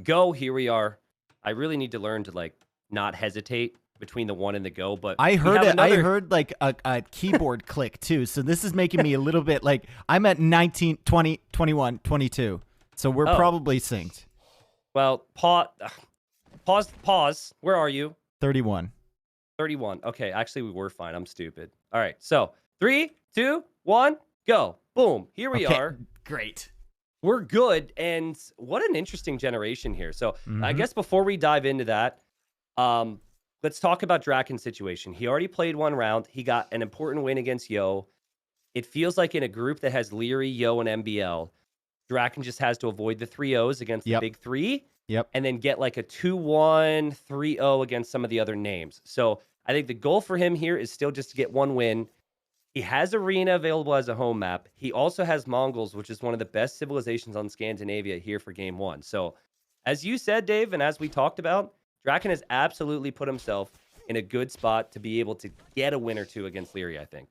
Go, here we are. I really need to learn to like not hesitate between the one and the go, but I heard it. another... I heard like a keyboard click too. So this is making me a little bit like I'm at 19, 20, 21, 22. So we're probably synced. Well, pause. Where are you? 31. 31. Okay, actually we were fine. I'm stupid. All right. So 3, 2, 1, go. Boom. Here we are. Great. We're good. And what an interesting generation here. So I guess before we dive into that, let's talk about Drakken's situation. He already played one round. He got an important win against Yo. It feels like in a group that has Liereyy, Yo, and MBL, Dracken just has to avoid the 3-0s against the big three. And then get like a 2-1, 3-0 against some of the other names. So I think the goal for him here is still just to get one win. He has Arena available as a home map. He also has Mongols, which is one of the best civilizations on Scandinavia here for game one. So as you said, Dave, and as we talked about, Dracken has absolutely put himself in a good spot to be able to get a win or two against Liereyy, I think.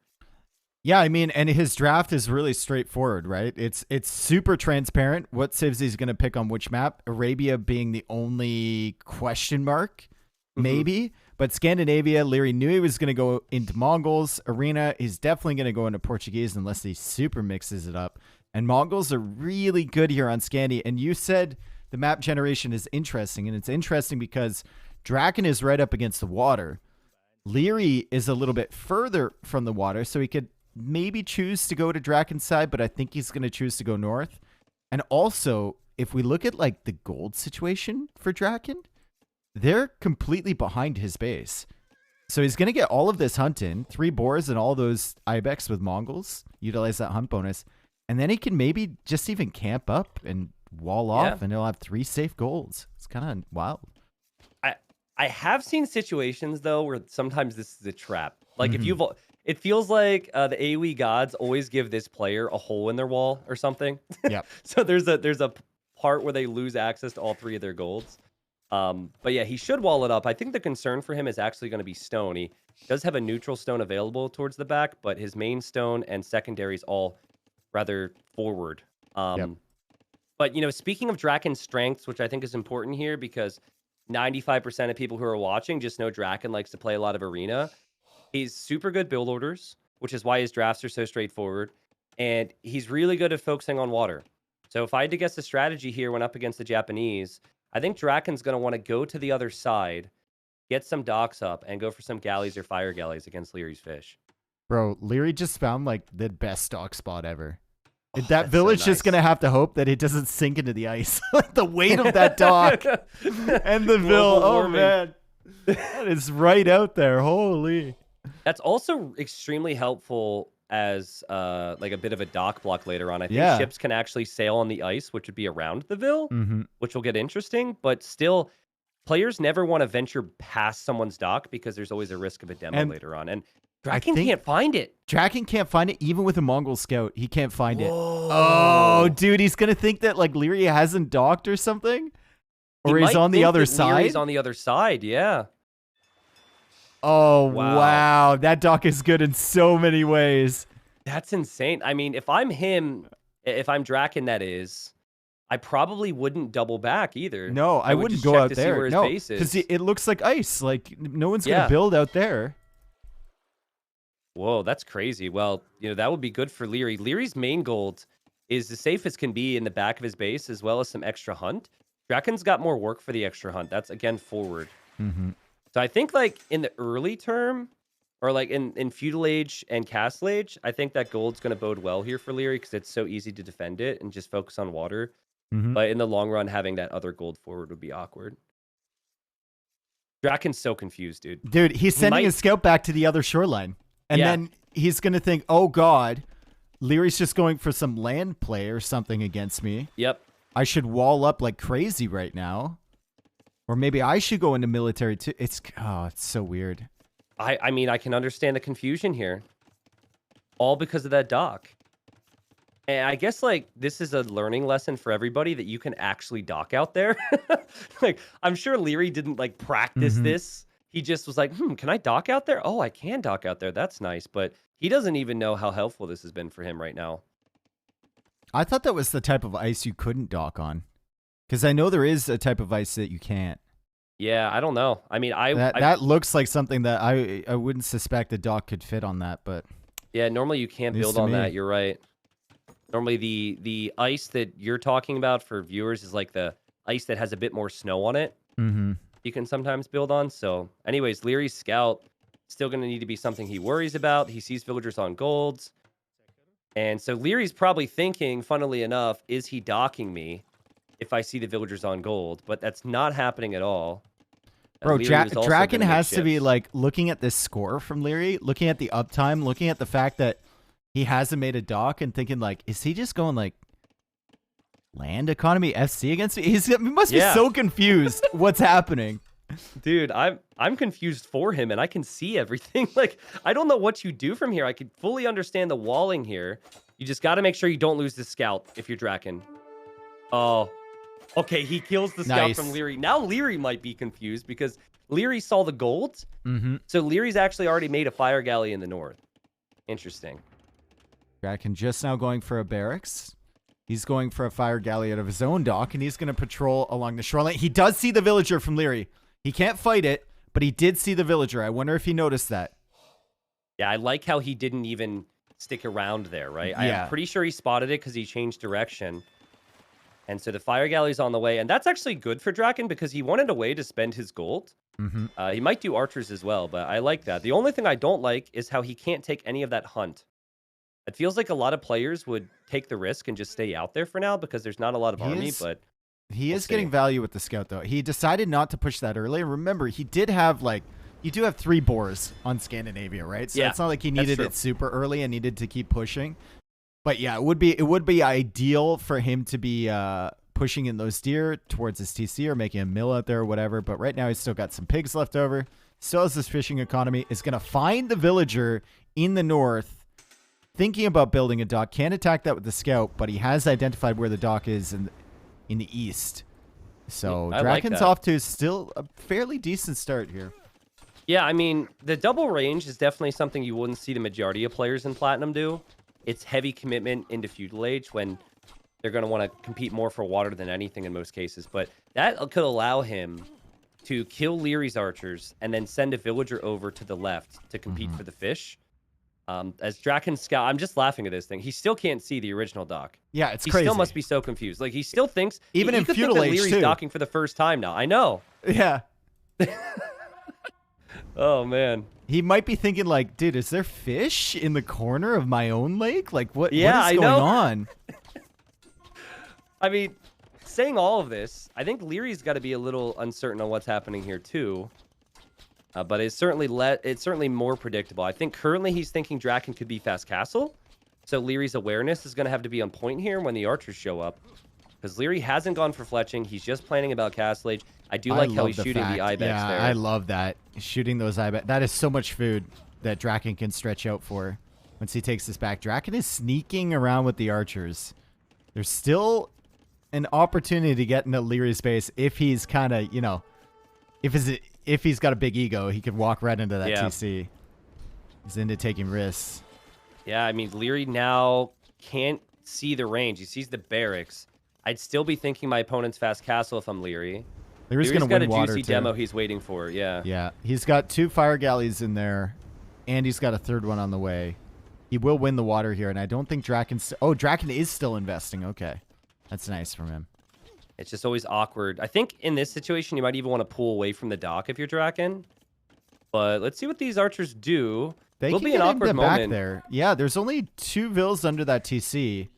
Yeah, I mean, and his draft is really straightforward, right? It's super transparent what civs he's going to pick on which map. Arabia being the only question mark, maybe. But Scandinavia, Liereyy knew he was going to go into Mongols. Arena is definitely going to go into Portuguese unless he super mixes it up. And Mongols are really good here on Scandi. And you said the map generation is interesting. And it's interesting because Dracken is right up against the water. Liereyy is a little bit further from the water, so he could maybe choose to go to Drakken's side, but I think he's going to choose to go north. And also, if we look at like the gold situation for Dracken, they're completely behind his base. So he's going to get all of this hunt in, 3 boars and all those ibex with Mongols, utilize that hunt bonus. And then he can maybe just even camp up and wall off, and he'll have 3 safe golds. It's kind of wild. I have seen situations, though, where sometimes this is a trap. Like, if you've... It feels like the AoE gods always give this player a hole in their wall or something. Yep. So there's a part where they lose access to all 3 of their golds. But yeah, he should wall it up. I think the concern for him is actually going to be stone. He does have a neutral stone available towards the back, but his main stone and secondaries all rather forward. But, you know, speaking of Drakken's strengths, which I think is important here because 95% of people who are watching just know Dracken likes to play a lot of arena. He's super good build orders, which is why his drafts are so straightforward. And he's really good at focusing on water. So if I had to guess the strategy here when up against the Japanese, I think Drakken's going to want to go to the other side, get some docks up, and go for some galleys or fire galleys against Lierey's fish. Bro, Liereyy just found like the best dock spot ever. That village just going to have to hope that it doesn't sink into the ice. The weight of that dock and the ville. Oh, man. That is right out there. Holy. That's also extremely helpful as like a bit of a dock block later on. I think ships can actually sail on the ice, which would be around the Ville, which will get interesting. But still, players never want to venture past someone's dock because there's always a risk of a demo later on. And Dracken can't find it. Dracken can't find it. Even with a Mongol scout, he can't find it. Oh, dude, he's going to think that like Liereyy hasn't docked or something? Or he's on the other side? He's on the other side, yeah. Oh, wow. That dock is good in so many ways. That's insane. I mean, if I'm him, if I'm Dracken, that is, I probably wouldn't double back either. No, I wouldn't go out there. No, because it looks like ice. Like, no one's going to build out there. Whoa, that's crazy. Well, you know, that would be good for Liereyy. Lierey's main gold is as safe as can be in the back of his base, as well as some extra hunt. Drakken's got more work for the extra hunt. That's, again, forward. So I think, like, in the early term, or, like, in Feudal Age and Castle Age, I think that gold's going to bode well here for Liereyy because it's so easy to defend it and just focus on water. But in the long run, having that other gold forward would be awkward. Drakken's so confused, dude. Dude, he's sending his scout back to the other shoreline. And then he's going to think, oh, God, Lierey's just going for some land play or something against me. Yep. I should wall up like crazy right now. Or maybe I should go into military too. It's so weird. I mean, I can understand the confusion here. All because of that dock. And I guess, like, this is a learning lesson for everybody that you can actually dock out there. Like, I'm sure Liereyy didn't, like, practice this. He just was like, can I dock out there? Oh, I can dock out there. That's nice. But he doesn't even know how helpful this has been for him right now. I thought that was the type of ice you couldn't dock on. Because I know there is a type of ice that you can't. Yeah, I don't know. I mean, that looks like something that I wouldn't suspect a dock could fit on that, but yeah, normally you can't build on that. You're right. Normally the ice that you're talking about for viewers is like the ice that has a bit more snow on it. Mm-hmm. You can sometimes build on. So, anyways, Lierey's scout still going to need to be something he worries about. He sees villagers on golds. And so Lierey's probably thinking, funnily enough, is he docking me if I see the villagers on gold? But that's not happening at all. Bro, Dracken has to be like looking at this score from Liereyy, looking at the uptime, looking at the fact that he hasn't made a dock and thinking like, is he just going like land economy FC against me? He must be so confused what's happening. Dude, I'm confused for him, and I can see everything. Like, I don't know what you do from here. I can fully understand the walling here. You just got to make sure you don't lose the scout if you're Dracken. Oh, okay. He kills the scout from Liereyy. Now Liereyy might be confused because Liereyy saw the gold. So Lierey's actually already made a fire galley in the north. Interesting. Dracken just now going for a barracks. He's going for a fire galley out of his own dock, and he's going to patrol along the shoreline. He does see the villager from Liereyy. He can't fight it, but he did see the villager. I wonder if he noticed that. Yeah, I like how he didn't even stick around there, right? Yeah. I'm pretty sure he spotted it because he changed direction. And so the fire galley's on the way. And that's actually good for Dracken because he wanted a way to spend his gold. He might do archers as well, but I like that. The only thing I don't like is how he can't take any of that hunt. It feels like a lot of players would take the risk and just stay out there for now because there's not a lot of army, but... He is getting value with the scout, though. He decided not to push that early. Remember, he did have, like, you do have 3 boars on Scandinavia, right? So it's not like he needed it super early and needed to keep pushing. But yeah, it would be ideal for him to be pushing in those deer towards his TC or making a mill out there or whatever. But right now, he's still got some pigs left over. Still has this fishing economy. Is going to find the villager in the north, thinking about building a dock. Can't attack that with the scout, but he has identified where the dock is in the east. So Dracken's off to still a fairly decent start here. Yeah, I mean, the double range is definitely something you wouldn't see the majority of players in Platinum do. It's heavy commitment into Feudal Age when they're going to want to compete more for water than anything in most cases. But that could allow him to kill Lierey's archers and then send a villager over to the left to compete for the fish. As Dracken's scout, I'm just laughing at this thing. He still can't see the original dock. Yeah, it's crazy. He still must be so confused. Like, he still thinks... Even in Feudal Age, Lierey's docking for the first time now. I know. Yeah. Oh, man. He might be thinking, like, dude, is there fish in the corner of my own lake? Like, what is going on? I mean, saying all of this, I think Lierey's got to be a little uncertain on what's happening here, too. But it's certainly more predictable. I think currently he's thinking Dracken could be fast castle. So Lierey's awareness is going to have to be on point here when the archers show up. Because Liereyy hasn't gone for fletching. He's just planning about castle age. I do like how he's shooting the ibex there. I love that. Shooting those ibex. That is so much food that Dracken can stretch out for once he takes this back. Dracken is sneaking around with the archers. There's still an opportunity to get into Lierey's base if he's kind of, you know, if he's got a big ego, he could walk right into that TC. He's into taking risks. Yeah, I mean, Liereyy now can't see the range. He sees the barracks. I'd still be thinking my opponent's fast castle if I'm Liereyy. Lierey's going to win water, got a juicy demo he's waiting for, yeah. Yeah, he's got 2 fire galleys in there, and he's got a 3rd one on the way. He will win the water here, and I don't think Dracken's... Oh, Dracken is still investing. Okay. That's nice from him. It's just always awkward. I think in this situation, you might even want to pull away from the dock if you're Dracken. But let's see what these archers do. Will be an awkward moment. Back there. Yeah, there's only 2 vills under that TC.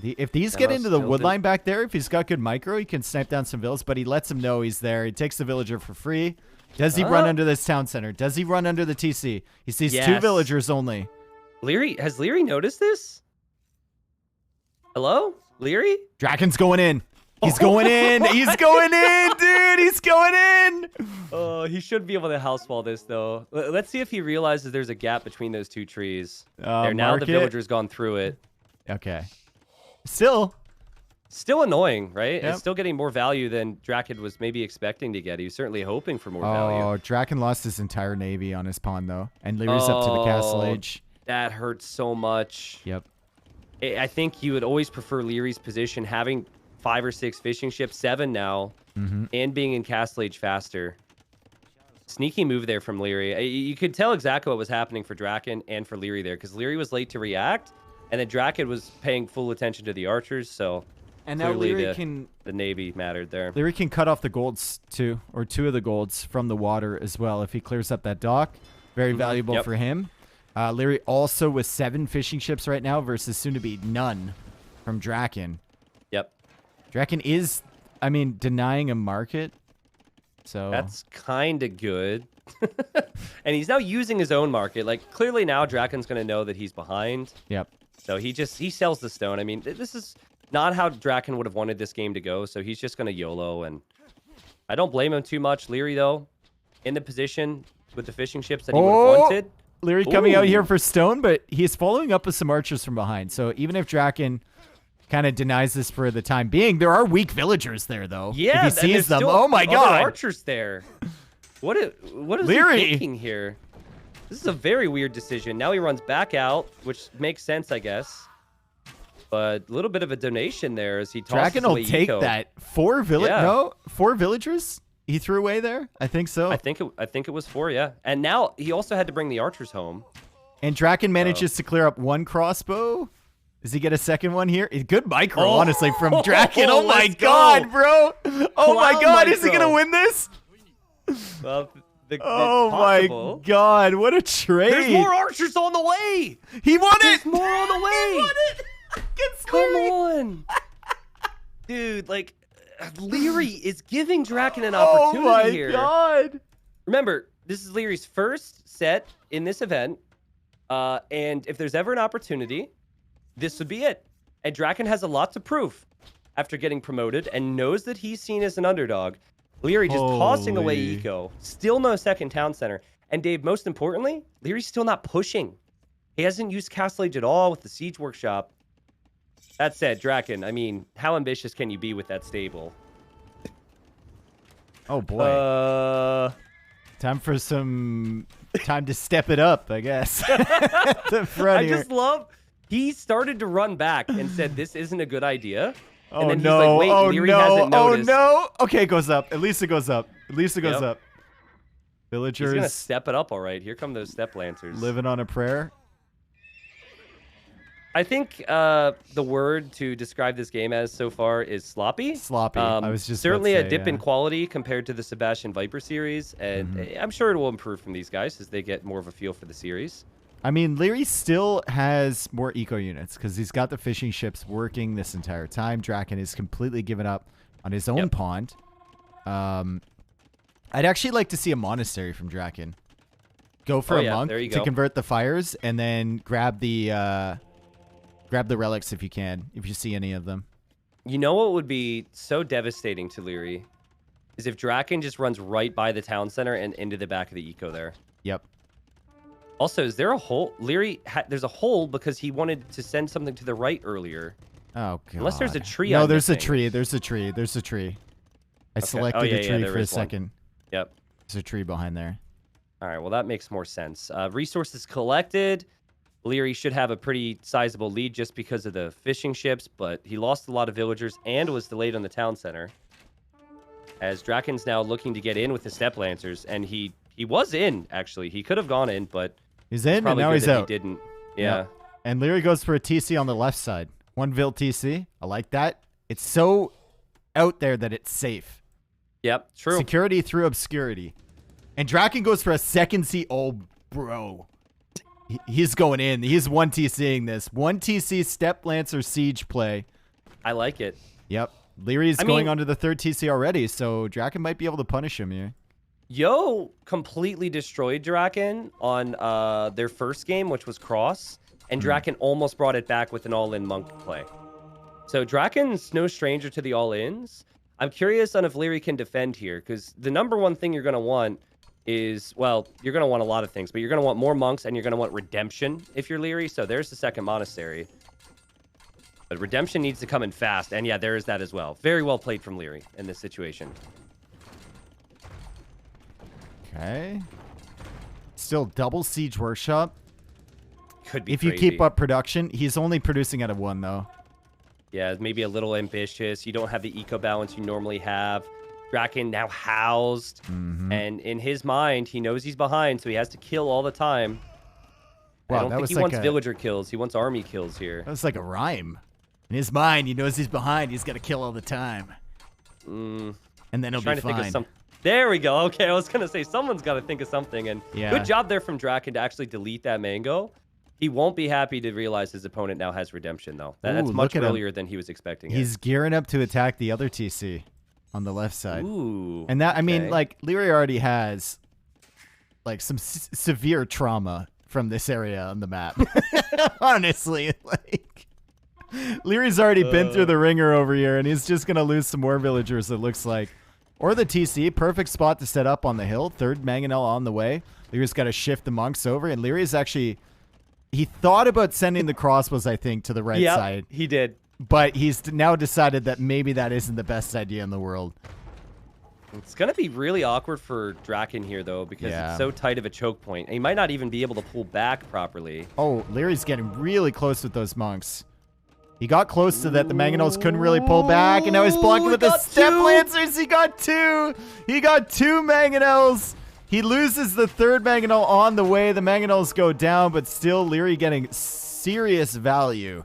If these get into the wood line back there, if he's got good micro, he can snipe down some vills, but he lets him know he's there. He takes the villager for free. Does he run under this town center? Does he run under the TC? He sees 2 villagers only. Has Liereyy noticed this? Hello? Liereyy? Dracken's going in. He's going in. He's going in, dude. He's going in. Oh, he should be able to house wall this, though. Let's see if he realizes there's a gap between those 2 trees. There, now the villager's gone through it. Okay. Still annoying, right? Yep. It's still getting more value than Dracken was maybe expecting to get. He was certainly hoping for more value. Oh, Dracken lost his entire navy on his pawn, though. And Lierey's up to the castle age. That hurts so much. Yep. I think you would always prefer Lierey's position, having 5 or 6 fishing ships, 7 now, and being in Castle Age faster. Sneaky move there from Liereyy. You could tell exactly what was happening for Dracken and for Liereyy there, because Liereyy was late to react, and then Dracken was paying full attention to the archers, so and now clearly the Navy mattered there. Liereyy can cut off the golds too, or 2 of the golds from the water as well if he clears up that dock. Very valuable for him. Liereyy also with 7 fishing ships right now versus soon to be none from Dracken. Yep. Dracken is, I mean, denying a market. So that's kind of good. And he's now using his own market. Like, clearly now Drakken's going to know that he's behind. Yep. So he sells the stone. I mean, this is not how Dracken would have wanted this game to go. So he's just going to YOLO. And I don't blame him too much. Liereyy, though, in the position with the fishing ships that he would have wanted. Liereyy coming out here for stone, but he's following up with some archers from behind. So even if Dracken kind of denies this for the time being, there are weak villagers there, though. Yeah, if he sees them. Still oh my god, archers there. What is Liereyy he thinking here? This is a very weird decision. Now he runs back out, which makes sense, I guess. But a little bit of a donation there as he tosses Dracken away will take eco. that. 4 villagers he threw away there. I think so. I think it was 4, yeah. And now he also had to bring the archers home. And Dracken manages to clear up 1 crossbow. Does he get a second one here? Good micro, honestly, from Dracken. Oh my god, bro. Oh my god, is he going to win this? Well, oh my god, what a trade. There's more archers on the way. He won it. There's more on the way. He won it. Come on. Dude, like, Liereyy is giving Dracken an opportunity here. Oh my god. Remember, this is Lierey's first set in this event. And if there's ever an opportunity, this would be it. And Dracken has a lot to prove after getting promoted and knows that he's seen as an underdog. Liereyy just tossing away eco. Still no second town center. And Dave, most importantly, Lierey's still not pushing. He hasn't used Castle Age at all with the Siege Workshop. That said, Dracken, I mean, how ambitious can you be with that stable? Oh boy. Time to step it up, I guess. The front here. Just love, he started to run back and said, this isn't a good idea. Oh, and then no. He's like, wait, Liereyy hasn't noticed. Oh, no. Okay, it goes up. At least it goes up. At least it goes up. Villagers. He's going to step it up, all right. Here come those step lancers. Living on a prayer. I think the word to describe this game as so far is sloppy. Sloppy. I was just certainly about to say, a dip in quality compared to the Sebastian Viper series, and I'm sure it will improve from these guys as they get more of a feel for the series. I mean, Liereyy still has more eco units because he's got the fishing ships working this entire time. Dracken is completely given up on his own pond. I'd actually like to see a monastery from Dracken. Go for a monk to convert the fires, and then grab the relics if you can, if you see any of them. You know what would be so devastating to Liereyy is if Dracken just runs right by the town center and into the back of the eco there. Yep. Also, is there a hole? Liereyy, there's a hole because he wanted to send something to the right earlier. Oh, God. Unless there's a tree. No, there's a tree. There's a tree. There's a tree. I selected a tree for a second. Yep. There's a tree behind there. All right, well, that makes more sense. Resources collected. Liereyy should have a pretty sizable lead just because of the fishing ships, but he lost a lot of villagers and was delayed on the town center. As Drakken's now looking to get in with the step lancers, and he was in, actually. He could have gone in, but he's in, and now he's out. He didn't. Yeah. And Liereyy goes for a TC on the left side. 1 Vil TC. I like that. It's so out there that it's safe. Yep, true. Security through obscurity. And Dracken goes for a second C. Oh, bro. He's going in. He's 1 TCing this. 1 TC Step Lancer Siege play. I like it. Yep. Lierey's going on to the 3rd TC already, so Dracken might be able to punish him here. Yo completely destroyed Dracken on their first game, which was Cross, and Dracken almost brought it back with an all-in monk play. So Drakken's no stranger to the all-ins. I'm curious on if Liereyy can defend here, because the number one thing you're going to want is, well, you're going to want a lot of things, but you're going to want more monks, and you're going to want redemption if you're Liereyy, so there's the second monastery. But redemption needs to come in fast, and yeah, there is that as well. Very well played from Liereyy in this situation. Okay. Still double Siege Workshop. could be If crazy. you keep up production, he's only producing out of 1 though. Yeah, maybe a little ambitious. You don't have the eco balance you normally have. Dracken now housed, and in his mind, he knows he's behind, so he has to kill all the time. Wow, I don't think he wants villager kills. He wants army kills here. That was like a rhyme. In his mind, he knows he's behind. He's got to kill all the time. And then he'll be fine. Think of some. There we go. Okay, I was going to say, someone's got to think of something. And good job there from Dracken to actually delete that mango. He won't be happy to realize his opponent now has redemption, though. That's much earlier than he was expecting. He's gearing up to attack the other TC on the left side. Ooh. And that, I mean, like, Liereyy already has, like, some severe trauma from this area on the map. Honestly, like, Lierey's already been through the ringer over here, and he's just going to lose some more villagers, it looks like. Or the TC, perfect spot to set up on the hill. Third mangonel on the way. Lierey's got to shift the monks over, and Lierey's actually... He thought about sending the crossbows, I think, to the right side. He did. But he's now decided that maybe that isn't the best idea in the world. It's going to be really awkward for Dracken here, though, because it's so tight of a choke point. And he might not even be able to pull back properly. Oh, Lierey's getting really close with those monks. He got close to that. The mangonels couldn't really pull back, and now he's blocking with the step lancers. He got 2. He got 2 mangonels. He loses the third mangonel on the way. The mangonels go down, but still Liereyy getting serious value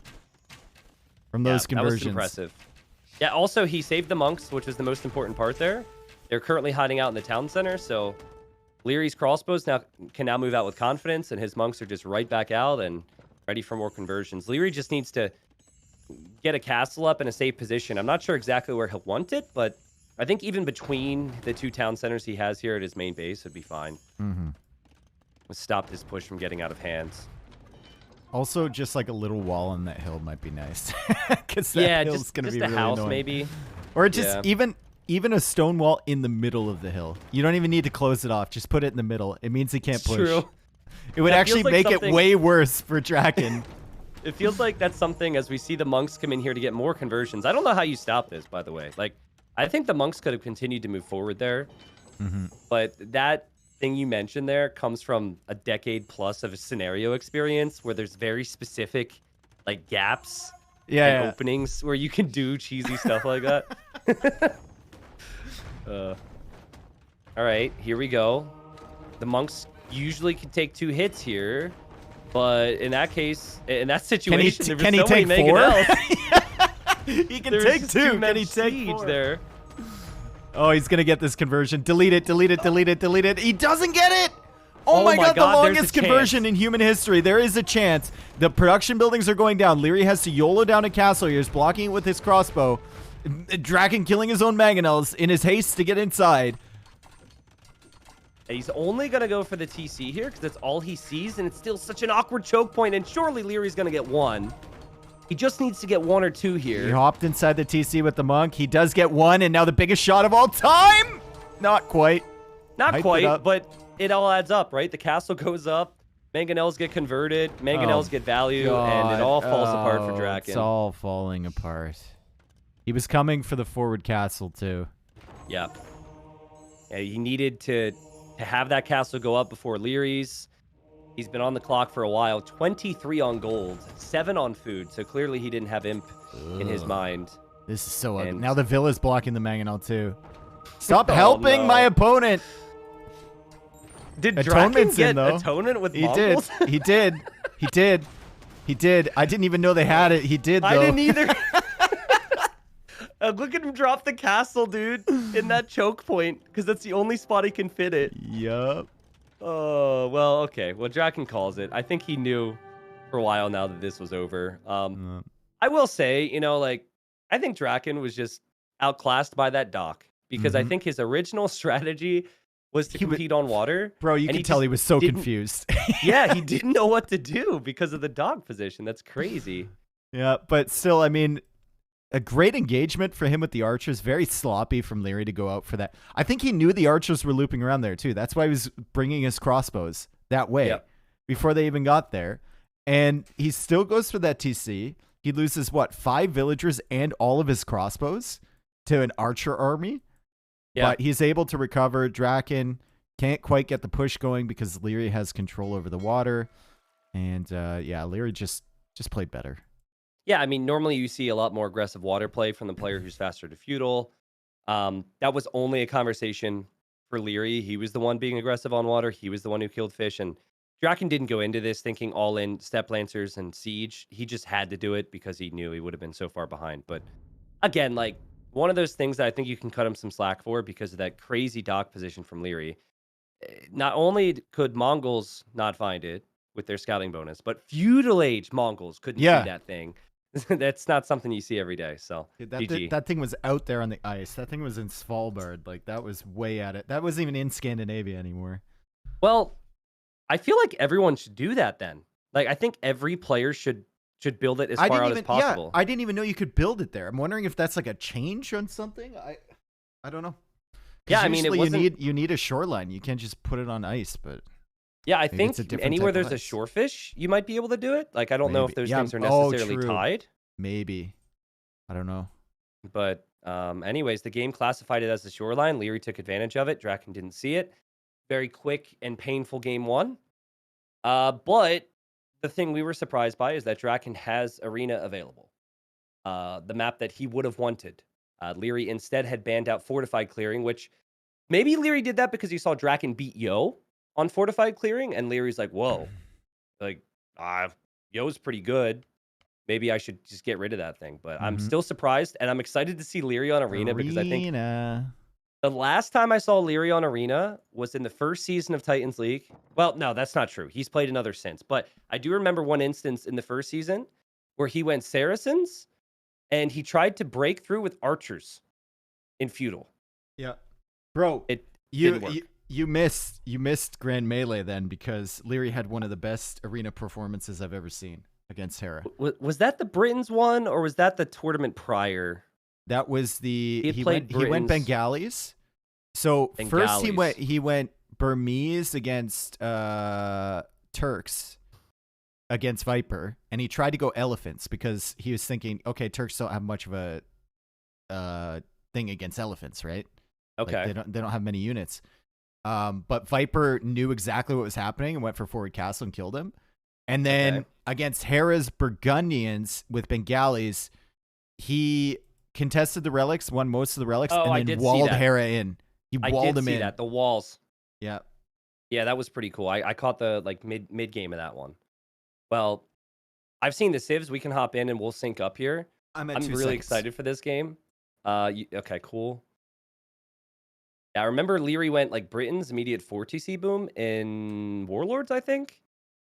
from those conversions. That was impressive. Yeah, also he saved the monks, which was the most important part there. They're currently hiding out in the town center, so Lierey's crossbows can now move out with confidence, and his monks are just right back out and ready for more conversions. Liereyy just needs to get a castle up in a safe position. I'm not sure exactly where he'll want it, but I think even between the 2 town centers he has here at his main base would be fine. Stop this push from getting out of hands. Also, just like a little wall on that hill might be nice. Because that hill's going to be really house annoying. Maybe. Or just even a stone wall in the middle of the hill. You don't even need to close it off. Just put it in the middle. It means he can't push. True. It would actually make it way worse for Dracken. It feels like that's something as we see the monks come in here to get more conversions. I don't know how you stop this, by the way. Like, I think the monks could have continued to move forward there. But that thing you mentioned there comes from a decade plus of a scenario experience where there's very specific, like, gaps and openings where you can do cheesy stuff like that. All right, here we go. The monks usually can take 2 hits here. But in that case, in that situation, can he take 4? He can take 2. Can he take 4? There. Oh, he's going to get this conversion. Delete it, delete it, delete it, delete it. He doesn't get it. Oh my God, the longest conversion in human history. There is a chance. The production buildings are going down. Liereyy has to YOLO down a castle here. He's blocking it with his crossbow. Dracken killing his own mangonels in his haste to get inside. He's only going to go for the TC here because that's all he sees, and it's still such an awkward choke point, and surely Lierey's going to get 1. He just needs to get 1 or 2 here. He hopped inside the TC with the monk. He does get 1, and now the biggest shot of all time! Not quite. Not quite, but it all adds up, right? The castle goes up, mangonels get converted, mangonels get value, and it all falls apart for Dracken. It's all falling apart. He was coming for the forward castle, too. Yeah. Yeah, he needed to have that castle go up before Lierey's. He's been on the clock for a while. 23 on gold, 7 on food. So clearly he didn't have imp in his mind. This is so ugly. Now the villa's blocking the mangonel too. Stop helping my opponent. Did Dracken get atonement with Mongols? He did. He did. He did. I didn't even know they had it. He did, though. I didn't either. Look at him drop the castle, dude, in that choke point, because that's the only spot he can fit it. Yup. Oh, well, okay. Well, Dracken calls it. I think he knew for a while now that this was over. I will say, you know, like, I think Dracken was just outclassed by that dock, because I think his original strategy was to compete on water. Bro, you can tell he was so confused. Yeah, he didn't know what to do because of the dog position. That's crazy. Yeah, but still, I mean, a great engagement for him with the archers. Very sloppy from Liereyy to go out for that. I think he knew the archers were looping around there too. That's why he was bringing his crossbows that way before they even got there. And he still goes for that TC. He loses, what, 5 villagers and all of his crossbows to an archer army? Yeah. But he's able to recover. Dracken can't quite get the push going because Liereyy has control over the water. And yeah, Liereyy just played better. Yeah, I mean, normally you see a lot more aggressive water play from the player who's faster to feudal. That was only a conversation for Liereyy. He was the one being aggressive on water. He was the one who killed fish. And Dracken didn't go into this thinking all in step lancers and siege. He just had to do it because he knew he would have been so far behind. But again, like one of those things that I think you can cut him some slack for because of that crazy dock position from Liereyy. Not only could Mongols not find it with their scouting bonus, but feudal age Mongols couldn't see that thing. That's not something you see every day. So Dude, GG. that thing was out there on the ice. That thing was in Svalbard. Like that was way at it. That wasn't even in Scandinavia anymore. Well, I feel like everyone should do that then. Like I think every player should build it as far out as possible. Yeah, I didn't even know you could build it there. I'm wondering if that's like a change on something. I don't know. Yeah, I mean, you need a shoreline. You can't just put it on ice, but yeah, I think anywhere there's a shorefish, you might be able to do it. Like I don't know if those things are necessarily tied. Maybe. I don't know. But anyways, the game classified it as the shoreline. Liereyy took advantage of it. Dracken didn't see it. Very quick and painful game one. But the thing we were surprised by is that Dracken has Arena available. The map that he would have wanted. Liereyy instead had banned out Fortified Clearing, which maybe Liereyy did that because he saw Dracken beat Yo on Fortified Clearing, and Leary's like, whoa, like, Yo's pretty good. Maybe I should just get rid of that thing. But I'm still surprised, and I'm excited to see Liereyy on Arena because I think the last time I saw Liereyy on Arena was in the first season of Titans League. Well, no, that's not true. He's played another since. But I do remember one instance in the first season where he went Saracens, and he tried to break through with archers in feudal. Yeah, bro, it didn't work. You missed Grand Melee then because Liereyy had one of the best arena performances I've ever seen against Hera. Was that the Britons one or was that the tournament prior? That was he went Bengalis. So first he went Burmese against Turks against Viper, and he tried to go elephants because he was thinking, okay, Turks don't have much of a thing against elephants, right? Okay. Like they don't have many units. But Viper knew exactly what was happening and went for forward castle and killed him. And then against Hera's Burgundians with Bengalis, he contested the relics, won most of the relics, and then walled Hera in. He walled him in. That the walls. Yeah. Yeah, that was pretty cool. I caught the mid game of that one. Well, I've seen the civs. We can hop in and we'll sync up here. I'm really excited for this game. Okay, cool. Yeah, I remember Liereyy went like Britain's immediate 4TC boom in Warlords, I think.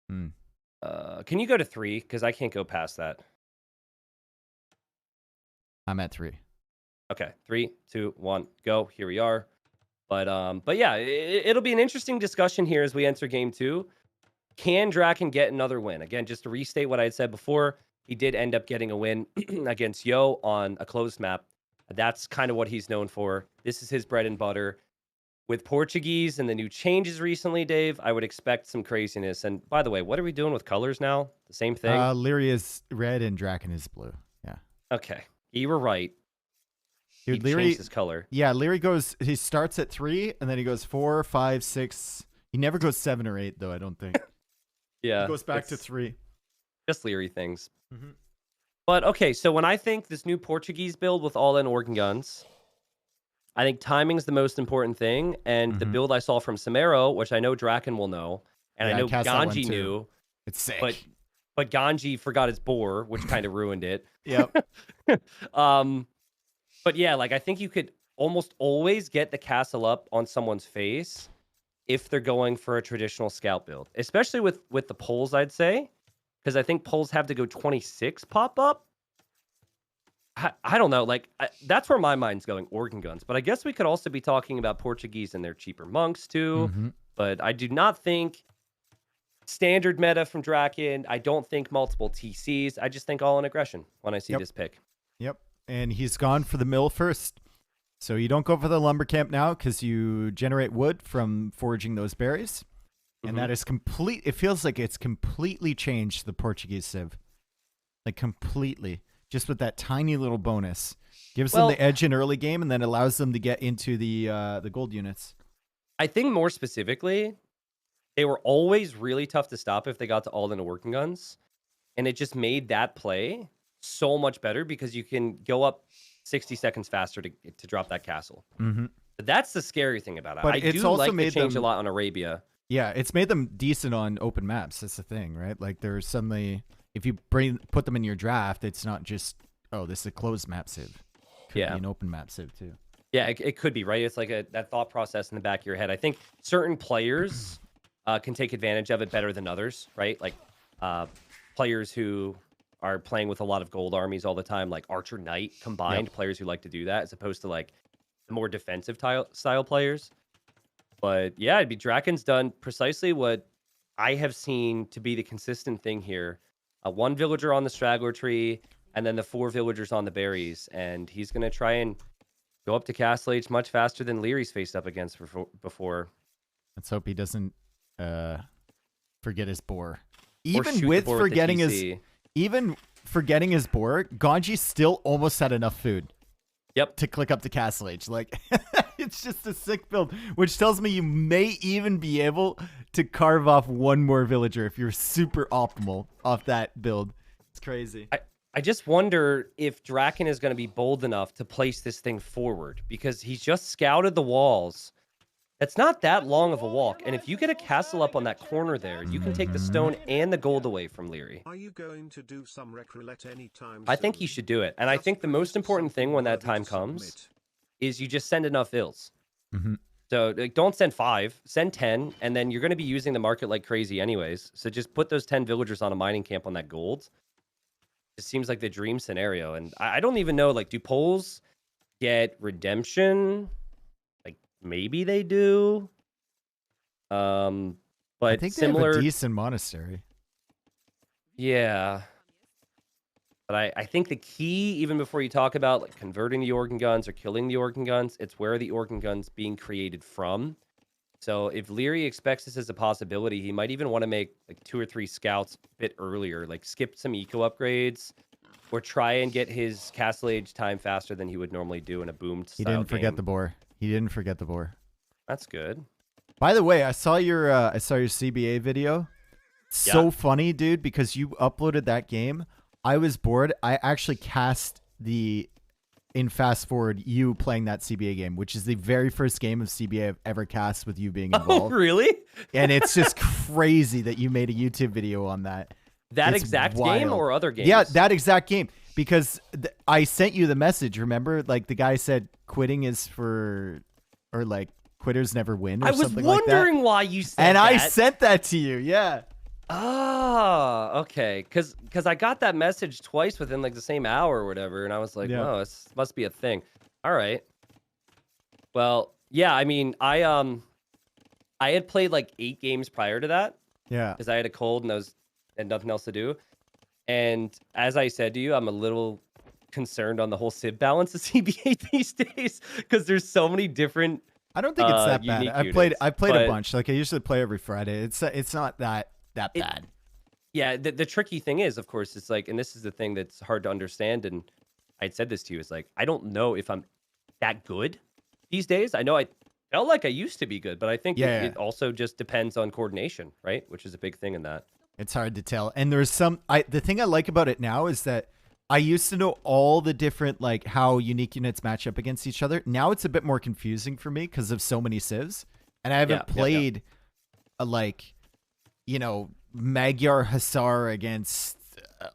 Can you go to 3? Because I can't go past that. I'm at 3. Okay, 3, 2, 1, go. Here we are. But yeah, it'll be an interesting discussion here as we enter game 2. Can Dracken get another win? Again, just to restate what I had said before, he did end up getting a win against Yo on a closed map. That's kind of what he's known for. This is his bread and butter. With Portuguese and the new changes recently, Dave, I would expect some craziness. And by the way, what are we doing with colors now? The same thing? Liereyy is red and Dracken is blue. Yeah. Okay. You were right. Dude, Liereyy changed his color. Yeah, Liereyy he starts at 3 and then he goes 4, 5, 6. He never goes 7 or 8 though, I don't think. Yeah. He goes back to 3. Just Liereyy things. But okay, so when I think this new Portuguese build with all-in organ guns, I think timing's the most important thing. And the build I saw from Samaro, which I know Dracken will know, and I know Ganji knew. It's sick. But Ganji forgot his boar, which kind of ruined it. Yep. But yeah, like I think you could almost always get the castle up on someone's face if they're going for a traditional scout build, especially with the poles, I'd say. Because I think poles have to go 26 pop up. I don't know. Like, that's where my mind's going, organ guns. But I guess we could also be talking about Portuguese and their cheaper monks, too. But I do not think standard meta from Dracken. I don't think multiple TCs. I just think all-in aggression when I see this pick. Yep. And he's gone for the mill first. So you don't go for the lumber camp now because you generate wood from foraging those berries. And that is complete. It feels like it's completely changed the Portuguese civ. Like completely. Just with that tiny little bonus. Gives them the edge in early game and then allows them to get into the gold units. I think more specifically, they were always really tough to stop if they got to all in the working guns. And it just made that play so much better because you can go up 60 seconds faster to drop that castle. Mm-hmm. But that's the scary thing about it. But I it's do also like made the change them, a lot on Arabia. Yeah, it's made them decent on open maps. That's the thing, right? Like there's suddenly, if you put them in your draft, it's not just, oh, this is a closed map civ. Could be an open map civ too. Yeah, it could be, right? It's like that thought process in the back of your head. I think certain players can take advantage of it better than others, right? Like players who are playing with a lot of gold armies all the time, like Archer Knight combined, players who like to do that, as opposed to like the more defensive style players. But yeah, it'd be Drakken's done precisely what I have seen to be the consistent thing here. One villager on the straggler tree, and then the 4 villagers on the berries. And he's going to try and go up to Castle Age much faster than Lierey's faced up against before. Let's hope he doesn't forget his boar. Or Even with forgetting TC. forgetting his boar, Ganji still almost had enough food. Yep. To click up to Castle Age. Like, it's just a sick build, which tells me you may even be able to carve off one more villager if you're super optimal off that build. It's crazy. I just wonder if Dracken is going to be bold enough to place this thing forward, because he's just scouted the walls. It's not that long of a walk, and if you get a castle up on that corner there, you can take the stone and the gold away from Liereyy. Are you going to do some rec roulette anytime I think he should do it, and I think the most important thing when that time comes is you just send enough ills. Mm-hmm. So like, don't send 5, send 10, and then you're going to be using the market like crazy anyways. So just put those 10 villagers on a mining camp on that gold. It seems like the dream scenario, and I don't even know, like, do Poles get redemption? Maybe they do. But I think similar, they have a decent monastery. Yeah. But I think the key, even before you talk about like converting the organ guns or killing the organ guns, it's where the organ guns being created from. So if Liereyy expects this as a possibility, he might even want to make like 2 or 3 scouts a bit earlier, like skip some eco upgrades, or try and get his Castle Age time faster than he would normally do in a boomed style He didn't forget game. the boar. He didn't forget the boar. That's good. By the way, I saw your CBA video. So funny, dude, because you uploaded that game. I was bored. I actually cast in fast forward you playing that CBA game, which is the very first game of CBA I've ever cast with you being involved. Oh, really? And it's just crazy that you made a YouTube video on that. That It's exact wild. game or other games? Yeah, that exact game. Because I sent you the message, remember? Like, the guy said quitting is for, or like, quitters never win, or I was something like that. wondering why you said and that. I sent that to you, yeah. Ah, okay. Because I got that message twice within like the same hour or whatever, and I was like, oh, this must be a thing. All right. Well, yeah, I mean, I had played like 8 games prior to that. Yeah. Because I had a cold and and nothing else to do. And as I said to you, I'm a little concerned on the whole civ balance of CBA these days, because there's so many different. I don't think it's that bad. I played a bunch. Like, I usually play every Friday. It's not that bad. Yeah, the tricky thing is, of course, it's like, and this is the thing that's hard to understand, and I'd said this to you, is like, I don't know if I'm that good these days. I know I felt like I used to be good, but I think it also just depends on coordination, right? Which is a big thing in that. It's hard to tell. And there's the thing I like about it now is that I used to know all the different, like, how unique units match up against each other. Now it's a bit more confusing for me because of so many civs. And I haven't played a, like, you know, Magyar Hussar against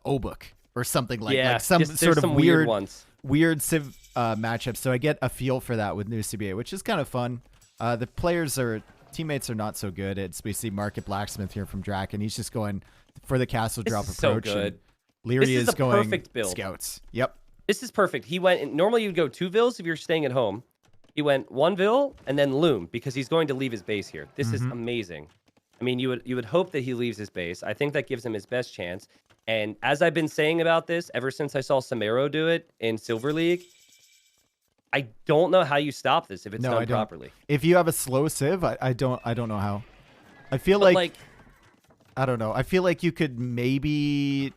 Obuk or something like some sort of weird civ matchup. So I get a feel for that with new CBA, which is kind of fun. The teammates are not so good. We see Market Blacksmith here from Dracken. He's just going for the castle drop approach. So good. Liereyy is going perfect build. Scouts. Yep. This is perfect. He went, normally you'd go 2 vills if you're staying at home. He went 1 vill and then loom, because he's going to leave his base here. This is amazing. I mean, you would hope that he leaves his base. I think that gives him his best chance. And as I've been saying about this ever since I saw Samero do it in Silver League, I don't know how you stop this if it's done properly. If you have a slow civ, I don't know how. I feel like I don't know. I feel like you could maybe.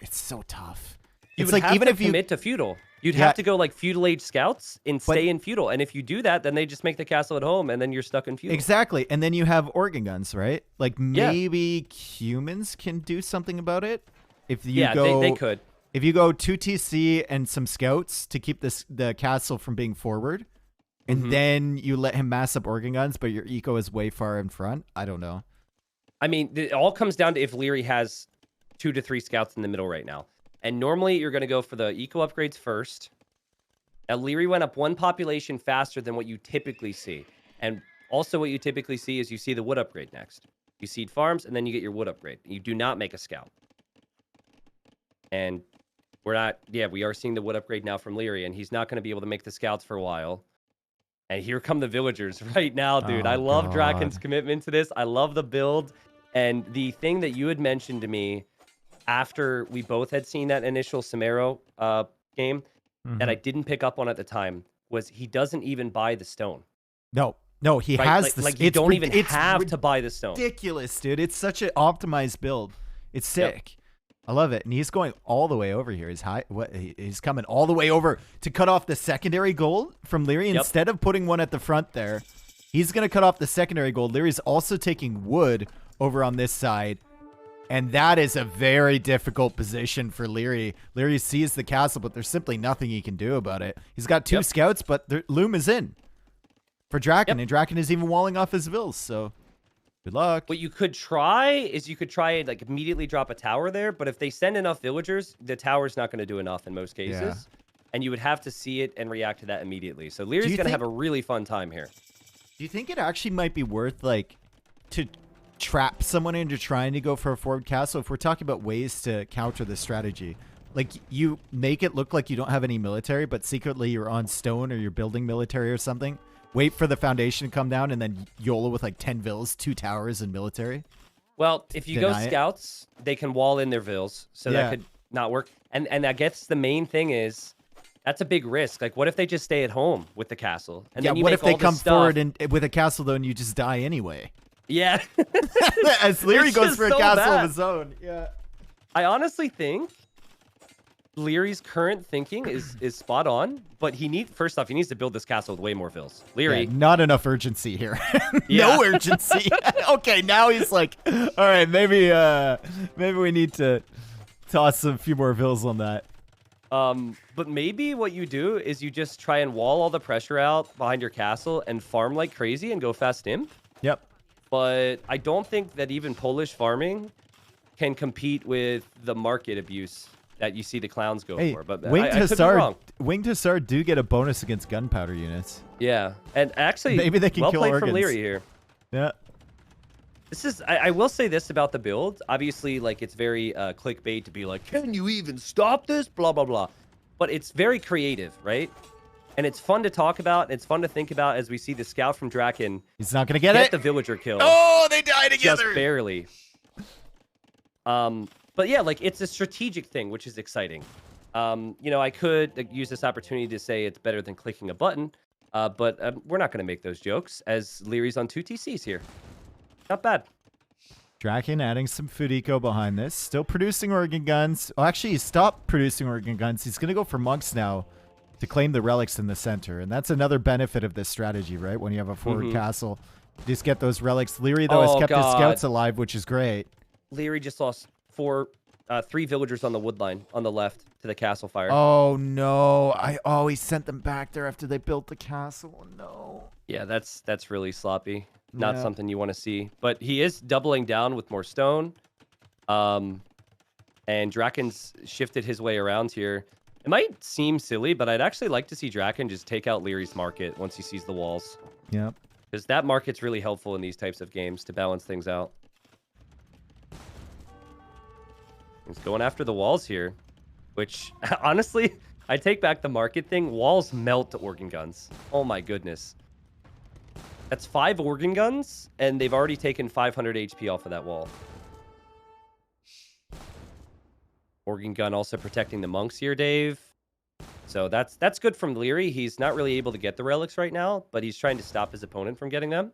It's so tough. It's like even if you commit to feudal, You'd have to go like feudal age scouts and stay in feudal. And if you do that, then they just make the castle at home and then you're stuck in feudal. Exactly. And then you have organ guns, right? Like maybe humans can do something about it. If you go, they could. If you go 2 TC and some scouts to keep the castle from being forward, and then you let him mass up organ guns, but your eco is way far in front. I don't know. I mean, it all comes down to if Liereyy has 2 to 3 scouts in the middle right now. And normally you're going to go for the eco upgrades first. Now, Liereyy went up 1 population faster than what you typically see. And also what you typically see is you see the wood upgrade next. You seed farms, and then you get your wood upgrade. You do not make a scout. And we are seeing the wood upgrade now from Liereyy, and he's not going to be able to make the scouts for a while. And here come the villagers right now, dude. I love Dracken's commitment to this. I love the build. And the thing that you had mentioned to me after we both had seen that initial Samaro game that I didn't pick up on at the time was he doesn't even buy the stone. No, he has the like you don't even have to buy the stone. Ridiculous, dude. It's such an optimized build. It's sick. I love it. And he's going all the way over here. He's coming all the way over to cut off the secondary gold from Liereyy. Instead of putting one at the front there, he's going to cut off the secondary gold. Lierey's also taking wood over on this side. And that is a very difficult position for Liereyy. Liereyy sees the castle, but there's simply nothing he can do about it. He's got 2 scouts, but Loom is in for Dracken. And Dracken is even walling off his vills, so good luck. What you could try is and like immediately drop a tower there, but if they send enough villagers, the tower's not going to do enough in most cases. And you would have to see it and react to that immediately. So Lierey's going to have a really fun time here. Do you think it actually might be worth to trap someone into trying to go for a forward castle? If we're talking about ways to counter this strategy, like you make it look like you don't have any military, but secretly you're on stone or you're building military or something. Wait for the foundation to come down and then YOLO with like 10 vills, 2 towers, and military. Well, if you go scouts, they can wall in their vills, so that could not work. And I guess the main thing is that's a big risk. Like, what if they just stay at home with the castle? And then you what make if they all come this forward with a castle though, and you just die anyway? Yeah. As Liereyy goes for a castle bad. of his own. Yeah. I honestly think Lierey's current thinking is spot on, but first off, he needs to build this castle with way more vills. Liereyy. Not enough urgency here. No urgency. Okay, now he's like, all right, maybe we need to toss a few more vills on that. But maybe what you do is you just try and wall all the pressure out behind your castle and farm like crazy and go fast imp. Yep. But I don't think that even Polish farming can compete with the market abuse that you see the clowns go for. But Winged I could be wrong. Hussar do get a bonus against gunpowder units. Yeah, and actually, maybe they can well kill played organs. from Liereyy here. Yeah. This is. I will say this about the build. Obviously, like it's very clickbait to be like, "Can you even stop this?" Blah blah blah. But it's very creative, right? And it's fun to talk about. And it's fun to think about as we see the scout from Dracken. He's not gonna get it. The villager kill. Oh, they die together. Just barely. But yeah, like it's a strategic thing, which is exciting. I could use this opportunity to say it's better than clicking a button, but we're not going to make those jokes as Lierey's on 2 TCs here. Not bad. Dracken adding some food eco behind this. Still producing organ guns. Well, actually, he stopped producing organ guns. He's going to go for monks now to claim the relics in the center. And that's another benefit of this strategy, right? When you have a forward castle, you just get those relics. Liereyy, though, has kept his scouts alive, which is great. Liereyy just lost 3 villagers on the wood line on the left to the castle fire. Oh, no. He sent them back there after they built the castle. Oh, no. Yeah, that's really sloppy. Not something you want to see. But he is doubling down with more stone. And Drakken's shifted his way around here. It might seem silly, but I'd actually like to see Dracken just take out Lierey's market once he sees the walls. Yep. Because that market's really helpful in these types of games to balance things out. He's going after the walls here, which, honestly, I take back the market thing. Walls melt organ guns. Oh, my goodness. That's 5 organ guns, and they've already taken 500 HP off of that wall. Organ gun also protecting the monks here, Dave. So that's good from Liereyy. He's not really able to get the relics right now, but he's trying to stop his opponent from getting them.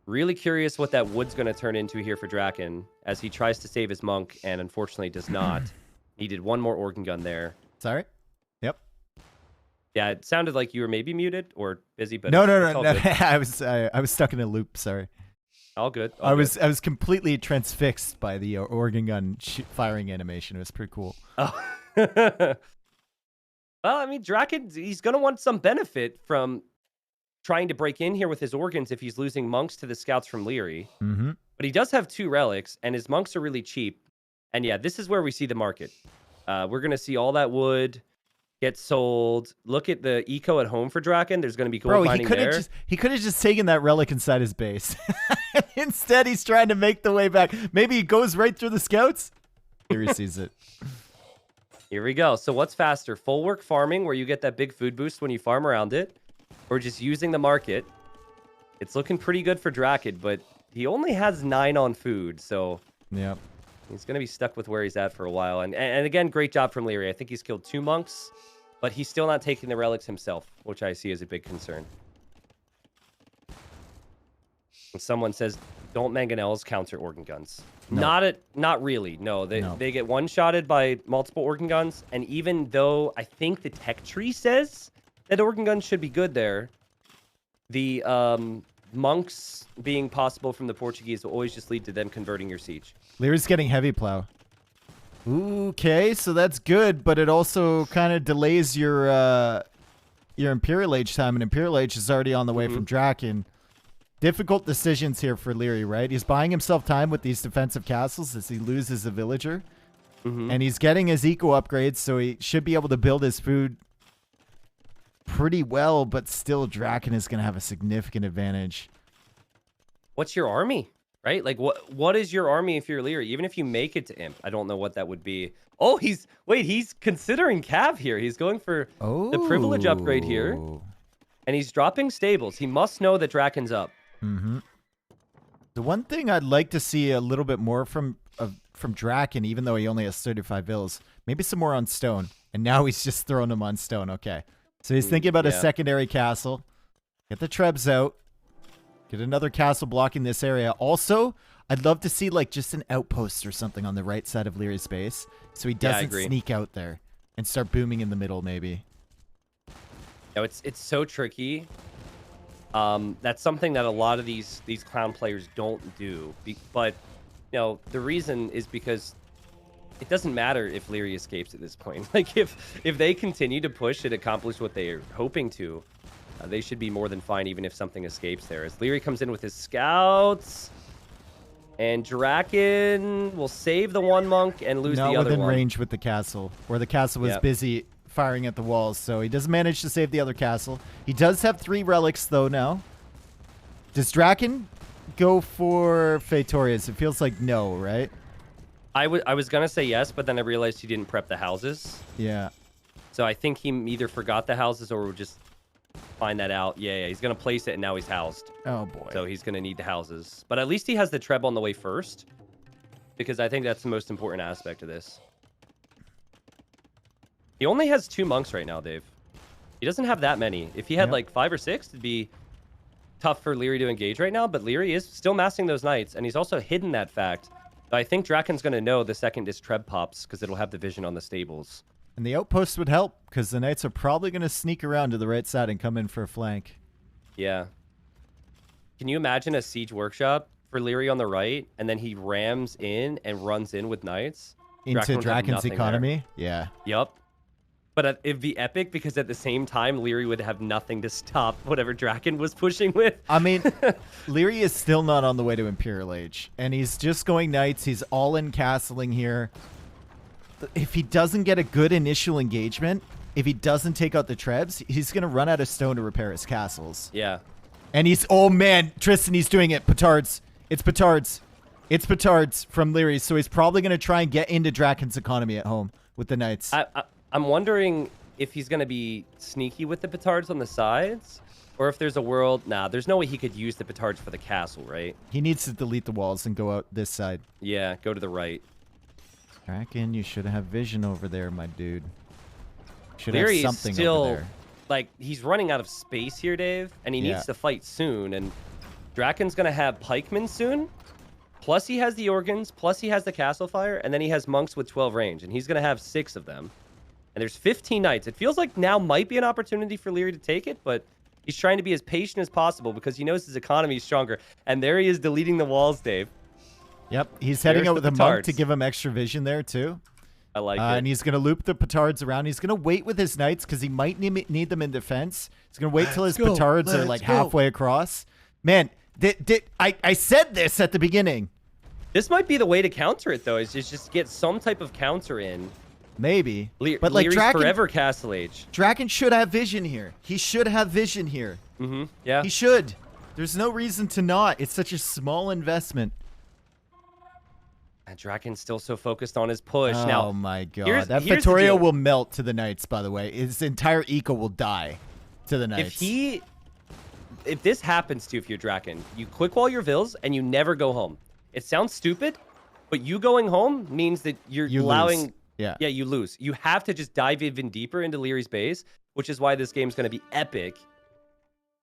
Really curious what that wood's going to turn into here for Dracken as he tries to save his monk and unfortunately does not. Needed one more organ gun there. Sorry? Yeah, it sounded like you were maybe muted or busy, but No, it's no, all no, no. good. I was stuck in a loop. Sorry. All good. I was completely transfixed by the organ gun firing animation. It was pretty cool. Oh. Well, I mean, Dracken, he's going to want some benefit from trying to break in here with his organs if he's losing monks to the scouts from Liereyy. Mm-hmm. But he does have 2 relics, and his monks are really cheap. And yeah, this is where we see the market. We're going to see all that wood get sold. Look at the eco at home for Dracken. There's going to be gold mining there. He could have just taken that relic inside his base. Instead, he's trying to make the way back. Maybe he goes right through the scouts. Here he sees it. Here we go. So what's faster? Full work farming, where you get that big food boost when you farm around it, or just using the market? It's looking pretty good for Dracken, but he only has 9 on food, so yeah, he's going to be stuck with where he's at for a while. And again, great job from Liereyy. I think he's killed 2 monks, but he's still not taking the relics himself, which I see as a big concern. And someone says, don't mangonels counter organ guns? No. Not really. No, they get one-shotted by multiple organ guns, and even though I think the tech tree says that organ guns should be good there, the monks being possible from the Portuguese will always just lead to them converting your siege. Lierey's getting heavy plow. Okay, so that's good, but it also kind of delays your Imperial Age time, and Imperial Age is already on the way from Dracken. Difficult decisions here for Liereyy, right? He's buying himself time with these defensive castles as he loses a villager. And he's getting his eco upgrades, so he should be able to build his food pretty well, but still Dracken is going to have a significant advantage. What's your army, right? Like, what is your army if you're Liereyy? Even if you make it to Imp, I don't know what that would be. Oh, he's considering Cav here. He's going for the privilege upgrade here. And he's dropping stables. He must know that Drakken's up. The one thing I'd like to see a little bit more from Dracken, even though he only has 35 vills, maybe some more on stone. And now he's just throwing them on stone. Okay. So he's thinking about a secondary castle. Get the trebs out. Get another castle blocking this area. Also, I'd love to see like just an outpost or something on the right side of Lierey's base, so he doesn't sneak out there and start booming in the middle maybe. No, it's so tricky. That's something that a lot of these clown players don't do. But you know, the reason is because it doesn't matter if Liereyy escapes at this point. Like if they continue to push and accomplish what they are hoping to, they should be more than fine even if something escapes there. As Liereyy comes in with his scouts, and Dracken will save the one monk and lose the other one. Not within range with the castle, where the castle was busy firing at the walls, so he doesn't manage to save the other castle. He does have 3 relics though now. Does Dracken go for Fatorius? It feels like no, right? I was gonna say yes, but then I realized he didn't prep the houses. Yeah. So I think he either forgot the houses or will just find that out. Yeah, he's gonna place it and now he's housed. Oh boy. So he's gonna need the houses. But at least he has the treb on the way first, because I think that's the most important aspect of this. He only has 2 monks right now, Dave. He doesn't have that many. If he had like 5 or 6, it'd be tough for Liereyy to engage right now, but Liereyy is still massing those knights, and he's also hidden that fact. But I think Drakken's going to know the second this treb pops, because it'll have the vision on the stables. And the outpost would help, because the knights are probably going to sneak around to the right side and come in for a flank. Yeah. Can you imagine a siege workshop for Liereyy on the right, and then he rams in and runs in with knights? Into Drakken's economy? There. Yeah. Yep. But it'd be epic because at the same time, Liereyy would have nothing to stop whatever Dracken was pushing with. I mean, Liereyy is still not on the way to Imperial Age, and he's just going knights. He's all in castling here. If he doesn't get a good initial engagement, if he doesn't take out the trebs, he's going to run out of stone to repair his castles. Yeah. And he's, oh man, Tristan, he's doing it. Petards. It's petards. It's petards from Liereyy, so he's probably going to try and get into Drakken's economy at home with the knights. I'm wondering if he's going to be sneaky with the petards on the sides, or if there's a world... Nah, there's no way he could use the petards for the castle, right? He needs to delete the walls and go out this side. Yeah, go to the right. Dracken, you should have vision over there, my dude. Should Liereyy have something is still, over there. Like, he's running out of space here, Dave, and he needs to fight soon, and Drakken's going to have pikemen soon, plus he has the organs, plus he has the castle fire, and then he has monks with 12 range, and he's going to have 6 of them. And there's 15 knights. It feels like now might be an opportunity for Liereyy to take it, but he's trying to be as patient as possible because he knows his economy is stronger. And there he is deleting the walls, Dave. Yep, he's heading out with a monk to give him extra vision there, too. I like it. And he's going to loop the petards around. He's going to wait with his knights because he might need them in defense. He's going to wait till his petards are like halfway across. Man, I said this at the beginning. This might be the way to counter it, though, is just get some type of counter in. Maybe. But like Liereyy's forever Castle Age. Dracken should have vision here. He should have vision here. Mm-hmm. Yeah. He should. There's no reason to not. It's such a small investment. And Dracken's still so focused on his push. Now, oh my god. That Vittoria will melt to the Knights, by the way. His entire eco will die to the Knights. If this happens to you, if you're Dracken, you quick wall your vills and you never go home. It sounds stupid, but you going home means that you're allowing... Lose. Yeah, you lose. You have to just dive even deeper into Liereyy's base, which is why this game's going to be epic.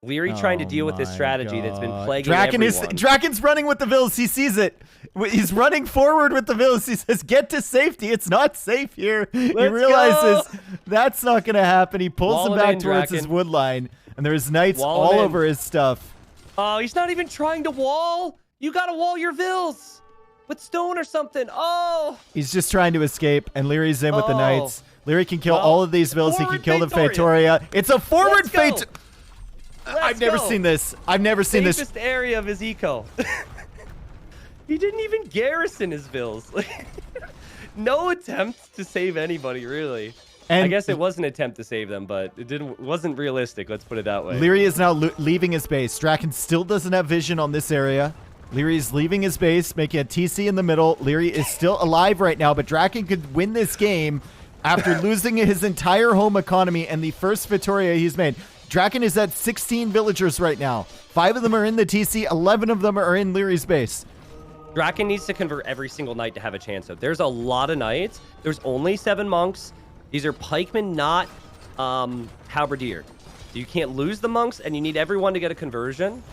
Liereyy trying to deal with this strategy that's been plaguing everyone. Dracken's running with the vills. He sees it. He's running forward with the vills. He says, get to safety. It's not safe here. He realizes that's not going to happen. He pulls him back towards his wood line, and there's knights all over his stuff. Oh, he's not even trying to wall. You got to wall your vills. With stone or something. Oh! He's just trying to escape, and Lierey's in with the knights. Liereyy can kill all of these vills. He can kill the Vittoria. It's a forward fate. I've never seen this. I've never seen this. Safest area of his eco. He didn't even garrison his vills. No attempt to save anybody, really. And I guess it was an attempt to save them, but it wasn't realistic. Let's put it that way. Liereyy is now leaving his base. Dracken still doesn't have vision on this area. Lierey's leaving his base, making a TC in the middle. Liereyy is still alive right now, but Dracken could win this game after losing his entire home economy and the first Vittoria he's made. Dracken is at 16 villagers right now. 5 of them are in the TC, 11 of them are in Lierey's base. Dracken needs to convert every single knight to have a chance. So there's a lot of knights. There's only 7 monks. These are pikemen, not halberdier. You can't lose the monks, and you need everyone to get a conversion.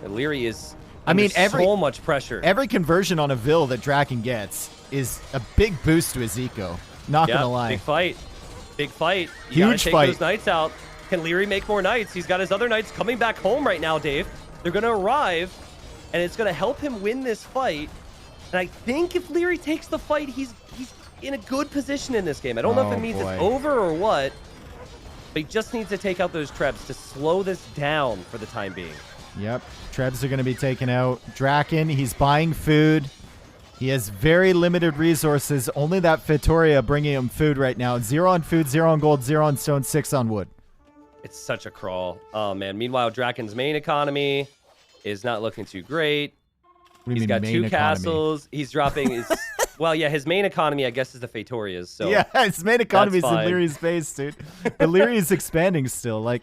And Liereyy is... so much pressure. Every conversion on a Vill that Dracken gets is a big boost to his eco. Not gonna lie. Big fight. Big fight. You Huge take fight. Those knights out. Can Liereyy make more knights? He's got his other knights coming back home right now, Dave. They're gonna arrive, and it's gonna help him win this fight. And I think if Liereyy takes the fight, he's in a good position in this game. I don't know if it means it's over or what, but he just needs to take out those trebs to slow this down for the time being. Yep. Trebs are going to be taken out. Dracken, he's buying food. He has very limited resources. Only that Vittoria bringing him food right now. 0 on food, 0 on gold, 0 on stone, 6 on wood. It's such a crawl. Oh, man. Meanwhile, Dracken's main economy is not looking too great. He's got 2 castles. He's dropping his... Well, yeah, his main economy, I guess, is the Vittorias. So yeah, his main economy is in Lierey's base, dude. But Liereyy is expanding still. Like,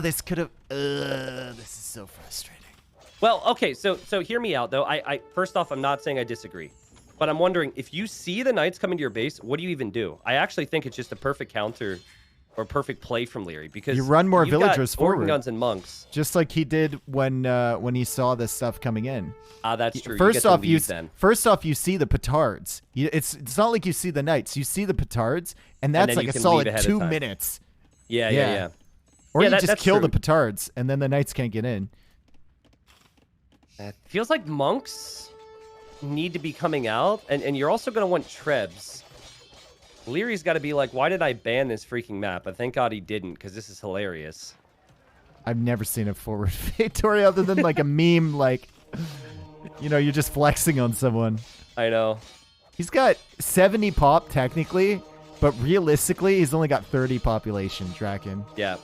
this could have... this is so frustrating. Well, okay, so hear me out, though. I first off, I'm not saying I disagree. But I'm wondering, if you see the knights coming to your base, what do you even do? I actually think it's just a perfect counter or perfect play from Liereyy, because you run more villagers forward. Organ guns and monks. Just like he did when he saw this stuff coming in. That's true. First off, you see the petards. It's not like you see the knights. You see the petards, and that's like a solid 2 minutes. Yeah. Or you just kill the petards, and then the knights can't get in. It feels like monks need to be coming out, and you're also going to want trebs. Lierey's got to be like, why did I ban this freaking map? But thank God he didn't, because this is hilarious. I've never seen a forward Vittoria other than like a meme, like, you know, you're just flexing on someone. I know. He's got 70 pop technically, but realistically, he's only got 30 population, Dracken. Yeah.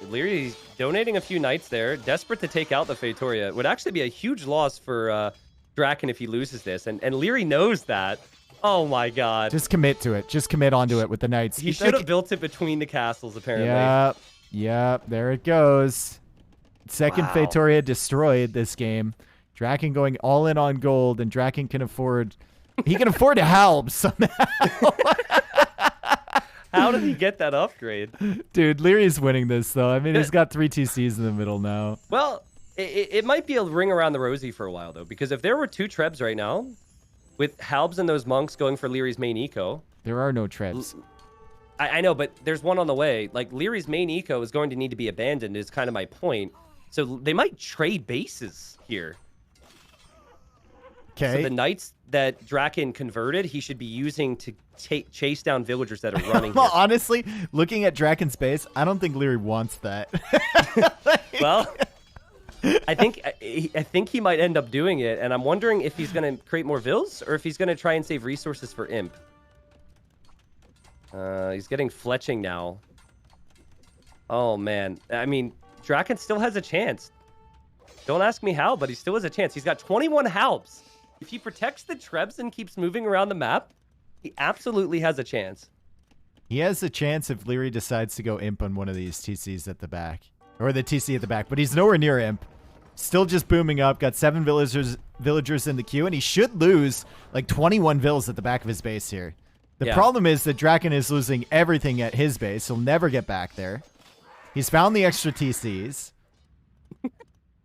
Lierey's donating a few knights there, desperate to take out the Vittoria. It would actually be a huge loss for Dracken if he loses this, and Liereyy knows that. Oh my god. Just commit to it. Just commit onto it with the knights. He should have built it between the castles, apparently. Yep, there it goes. Second Vittoria destroyed this game. Dracken going all in on gold, and Dracken can afford... He can afford to halb somehow. How did he get that upgrade? Dude, Lierey's winning this, though. I mean, he's got 3 TCs in the middle now. Well, it might be a ring around the rosy for a while, though, because if there were 2 trebs right now, with halbs and those monks going for Lierey's main eco, There are no trebs. I know, but there's one on the way. Like, Lierey's main eco is going to need to be abandoned is kind of my point. So they might trade bases here. Okay. So the knights that Dracken converted, he should be using to chase down villagers that are running Well, here. honestly, looking at Drakken's base, I don't think Liereyy wants that. Well, I think he might end up doing it, and I'm wondering if he's going to create more vills or if he's going to try and save resources for Imp. He's getting fletching now. Oh, man. I mean, Dracken still has a chance. Don't ask me how, but he still has a chance. He's got 21 halbs. If he protects the trebs and keeps moving around the map, he absolutely has a chance. He has a chance if Liereyy decides to go Imp on one of these TCs at the back. Or the TC at the back, but he's nowhere near Imp. Still just booming up. Got 7 villagers in the queue, and he should lose like 21 vills at the back of his base here. The problem is that Dracken is losing everything at his base. He'll never get back there. He's found the extra TCs.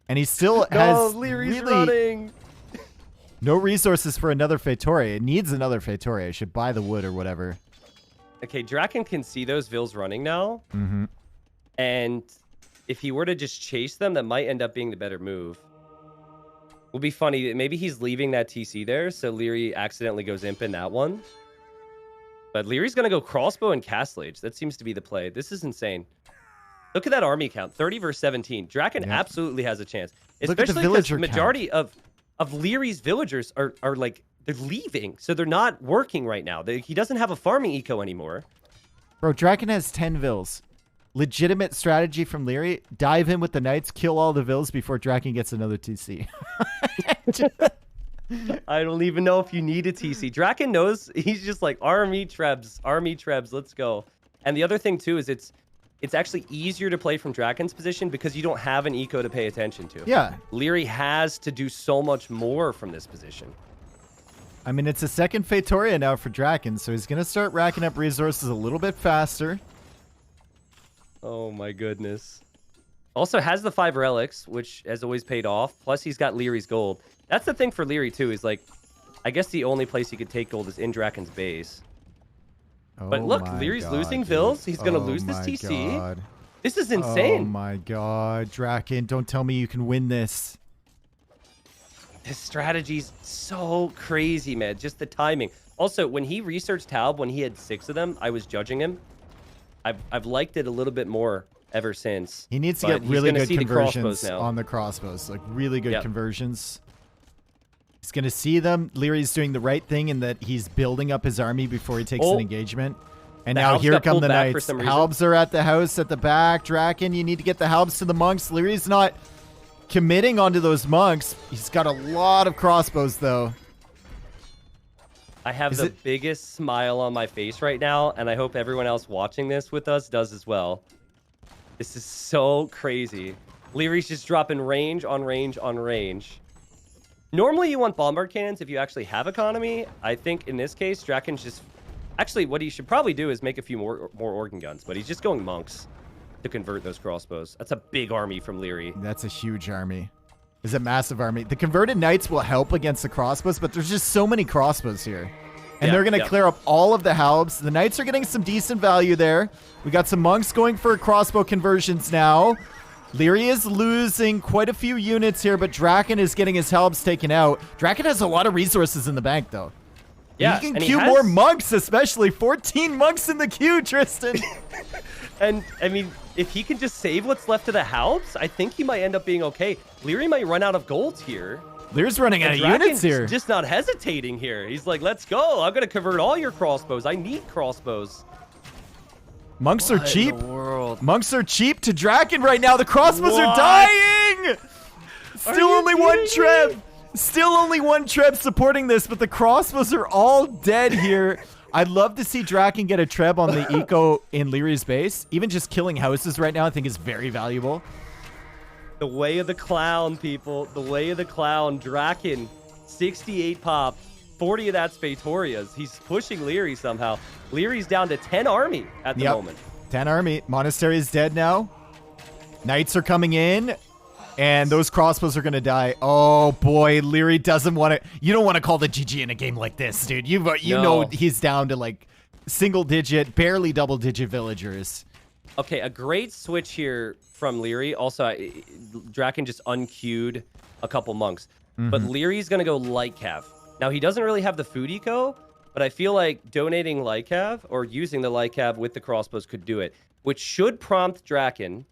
And he still has Lierey's really running. no resources for another Feitoria. It needs another Feitoria. It should buy the wood or whatever. Okay, Dracken can see those vills running now. Mm-hmm. And if he were to just chase them, that might end up being the better move. Will be funny. Maybe he's leaving that TC there, so Liereyy accidentally goes Imp in that one. But Lierey's going to go crossbow and castle age. That seems to be the play. This is insane. Look at that army count. 30 versus 17. Dracken absolutely has a chance. Especially because the majority of Lierey's villagers are like, they're leaving. So they're not working right now. He doesn't have a farming eco anymore. Bro, Dracken has 10 vills. Legitimate strategy from Liereyy. Dive in with the knights, kill all the vills before Dracken gets another TC. I don't even know if you need a TC. Dracken knows. He's just like, army trebs, let's go. And the other thing, too, is it's actually easier to play from Drakken's position because you don't have an eco to pay attention to. Yeah. Liereyy has to do so much more from this position. I mean, it's a second Feitoria now for Dracken, so he's going to start racking up resources a little bit faster. Oh, my goodness. Also has the 5 relics, which has always paid off. Plus, he's got Lierey's gold. That's the thing for Liereyy, too, is like, I guess the only place he could take gold is in Drakken's base. But look, Lierey's losing vills. He's going to lose this TC. God. This is insane. Oh my god, Dracken, don't tell me you can win this. His strategy's so crazy, man. Just the timing. Also, when he researched Halb, when he had 6 of them, I was judging him. I've liked it a little bit more ever since. He needs to get really good conversions on the crossbows. Like, really good conversions. He's going to see them. Lierey's doing the right thing in that he's building up his army before he takes an engagement. And now here come the knights. Halbs are at the house at the back. Dracken, you need to get the Halbs to the monks. Lierey's not committing onto those monks. He's got a lot of crossbows, though. I have the biggest smile on my face right now, and I hope everyone else watching this with us does as well. This is so crazy. Lierey's just dropping range on range on range. Normally, you want bombard cannons if you actually have economy. I think in this case, Drakken's just... Actually, what he should probably do is make a few more organ guns, but he's just going monks to convert those crossbows. That's a big army from Liereyy. That's a huge army. It's a massive army. The converted knights will help against the crossbows, but there's just so many crossbows here. And they're going to clear up all of the halbs. The knights are getting some decent value there. We got some monks going for crossbow conversions now. Liereyy is losing quite a few units here, but Dracken is getting his halbs taken out. Dracken has a lot of resources in the bank, though. Yeah, he can queue more monks, especially 14 monks in the queue, Tristan. And, I mean, if he can just save what's left of the halbs, I think he might end up being okay. Liereyy might run out of gold here. Lierey's running out of units here. Just not hesitating here. He's like, let's go. I'm going to convert all your crossbows. I need crossbows. Monks are cheap. Monks are cheap to Dracken right now. The crossbows are dying. Still only one treb. Still only one treb supporting this, but the crossbows are all dead here. I'd love to see Dracken get a treb on the eco in Lierey's base. Even just killing houses right now I think is very valuable. The way of the clown, people. The way of the clown. Dracken, 68 pop. 40 of that's Feitorias. He's pushing Liereyy somehow. Lierey's down to 10 army at the moment. 10 army. Monastery is dead now. Knights are coming in. And those crossbows are going to die. Oh, boy. Liereyy doesn't want to... You don't want to call the GG in a game like this, dude. You know he's down to, like, single digit, barely double digit villagers. Okay, a great switch here from Liereyy. Also, Dracken just unqueued a couple monks. But Lierey's going to go light cav. Now, he doesn't really have the food eco, but I feel like donating light cav or using the light cav with the crossbows could do it, which should prompt Dracken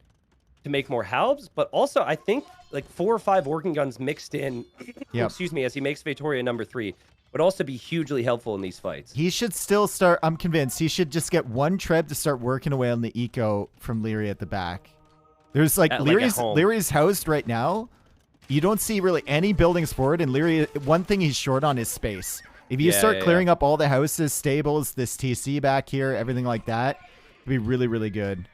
to make more halbs. But also, I think like 4 or 5 organ guns mixed in, excuse me, as he makes Victoria number 3, would also be hugely helpful in these fights. He should still start. I'm convinced he should just get one treb to start working away on the eco from Liereyy at the back. There's like Lierey's housed right now. You don't see really any buildings forward, and Liereyy, one thing he's short on is space. If you start clearing up all the houses, stables, this TC back here, everything like that, it'd be really, really good.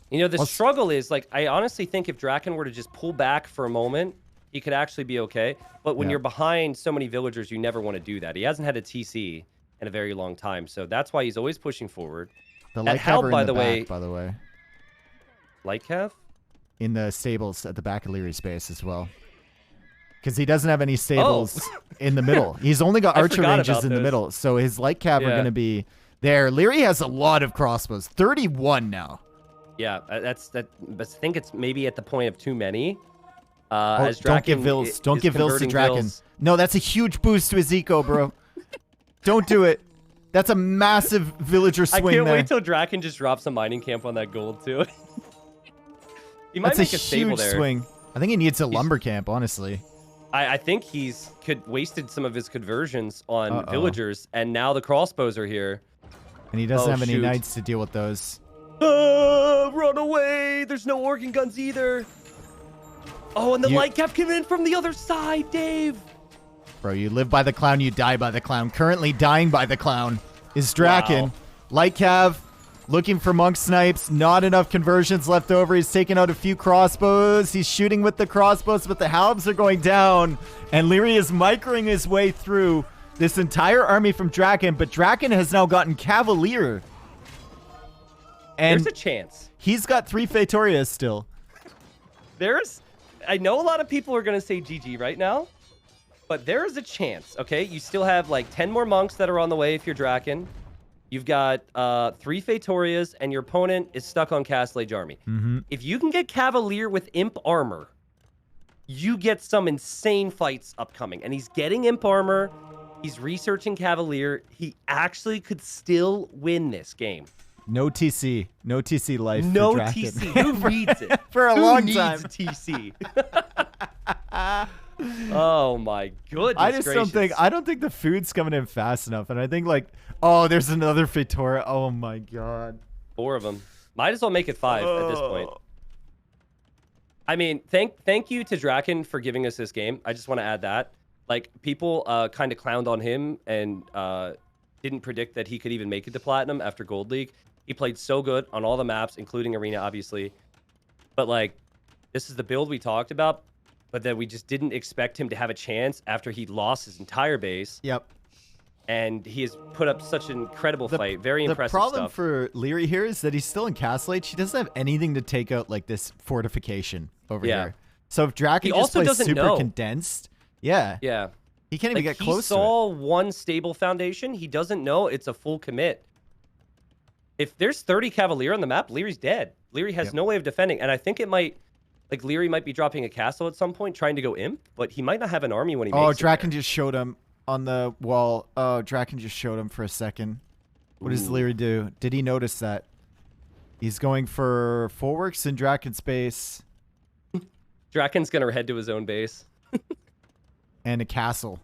You know, the struggle is, like, I honestly think if Dracken were to just pull back for a moment, he could actually be okay. But when you're behind so many villagers, you never want to do that. He hasn't had a TC in a very long time, so that's why he's always pushing forward. The light cav by the way. Light cav? In the stables at the back of Lierey's base as well. Because he doesn't have any stables in the middle. He's only got archer ranges in the middle, so his light cav are going to be there. Liereyy has a lot of crossbows. 31 now. Yeah, I think it's maybe at the point of too many. Don't give Vils to Dracken. No, that's a huge boost to his eco, bro. Don't do it. That's a massive villager swing. I can't wait till Dracken just drops a mining camp on that gold too. He might make a huge swing. I think he needs a lumber camp, honestly. I think he's wasted some of his conversions on villagers, and now the crossbows are here. And he doesn't have any knights to deal with those. Run away! There's no organ guns either. Oh, and the light cav came in from the other side, Dave. Bro, you live by the clown, you die by the clown. Currently dying by the clown is Dracken. Wow. Light cav, looking for monk snipes. Not enough conversions left over. He's taking out a few crossbows. He's shooting with the crossbows, but the halbs are going down. And Liereyy is microing his way through this entire army from Dracken. But Dracken has now gotten Cavalier. And there's a chance. He's got 3 Fetorias still. I know a lot of people are going to say GG right now, but there is a chance, okay? You still have like 10 more monks that are on the way if you're Dracken. You've got 3 Fetorias, and your opponent is stuck on Castle Age Army. If you can get Cavalier with Imp Armor, you get some insane fights upcoming. And he's getting Imp Armor. He's researching Cavalier. He actually could still win this game. No TC. No TC life. No for Dracken. TC. Who needs it? For a long time. Who needs TC? Oh my goodness. I don't think the food's coming in fast enough. And I think like, oh, there's another Fetora. Oh my god. 4 of them. Might as well make it 5 at this point. I mean, thank you to Dracken for giving us this game. I just want to add that. Like, people kind of clowned on him and didn't predict that he could even make it to Platinum after Gold League. He played so good on all the maps, including Arena, obviously. But, like, this is the build we talked about, but that we just didn't expect him to have a chance after he lost his entire base. Yep. And he has put up such an incredible fight. Very impressive stuff. The problem for Liereyy here is that he's still in Castle Age. He doesn't have anything to take out, like, this fortification over here. So if Dracken just plays super condensed, he can't even get close to it. He saw one stable foundation. He doesn't know it's a full commit. If there's 30 Cavalier on the map, Lierey's dead. Liereyy has no way of defending. And I think it might, like, Liereyy might be dropping a castle at some point, trying to go Imp, but he might not have an army when he makes it. Oh, Dracken just showed him on the wall. Oh, Dracken just showed him for a second. What does Liereyy do? Did he notice that? He's going for Fullworks in Drakken's base. Drakken's going to head to his own base. And a castle.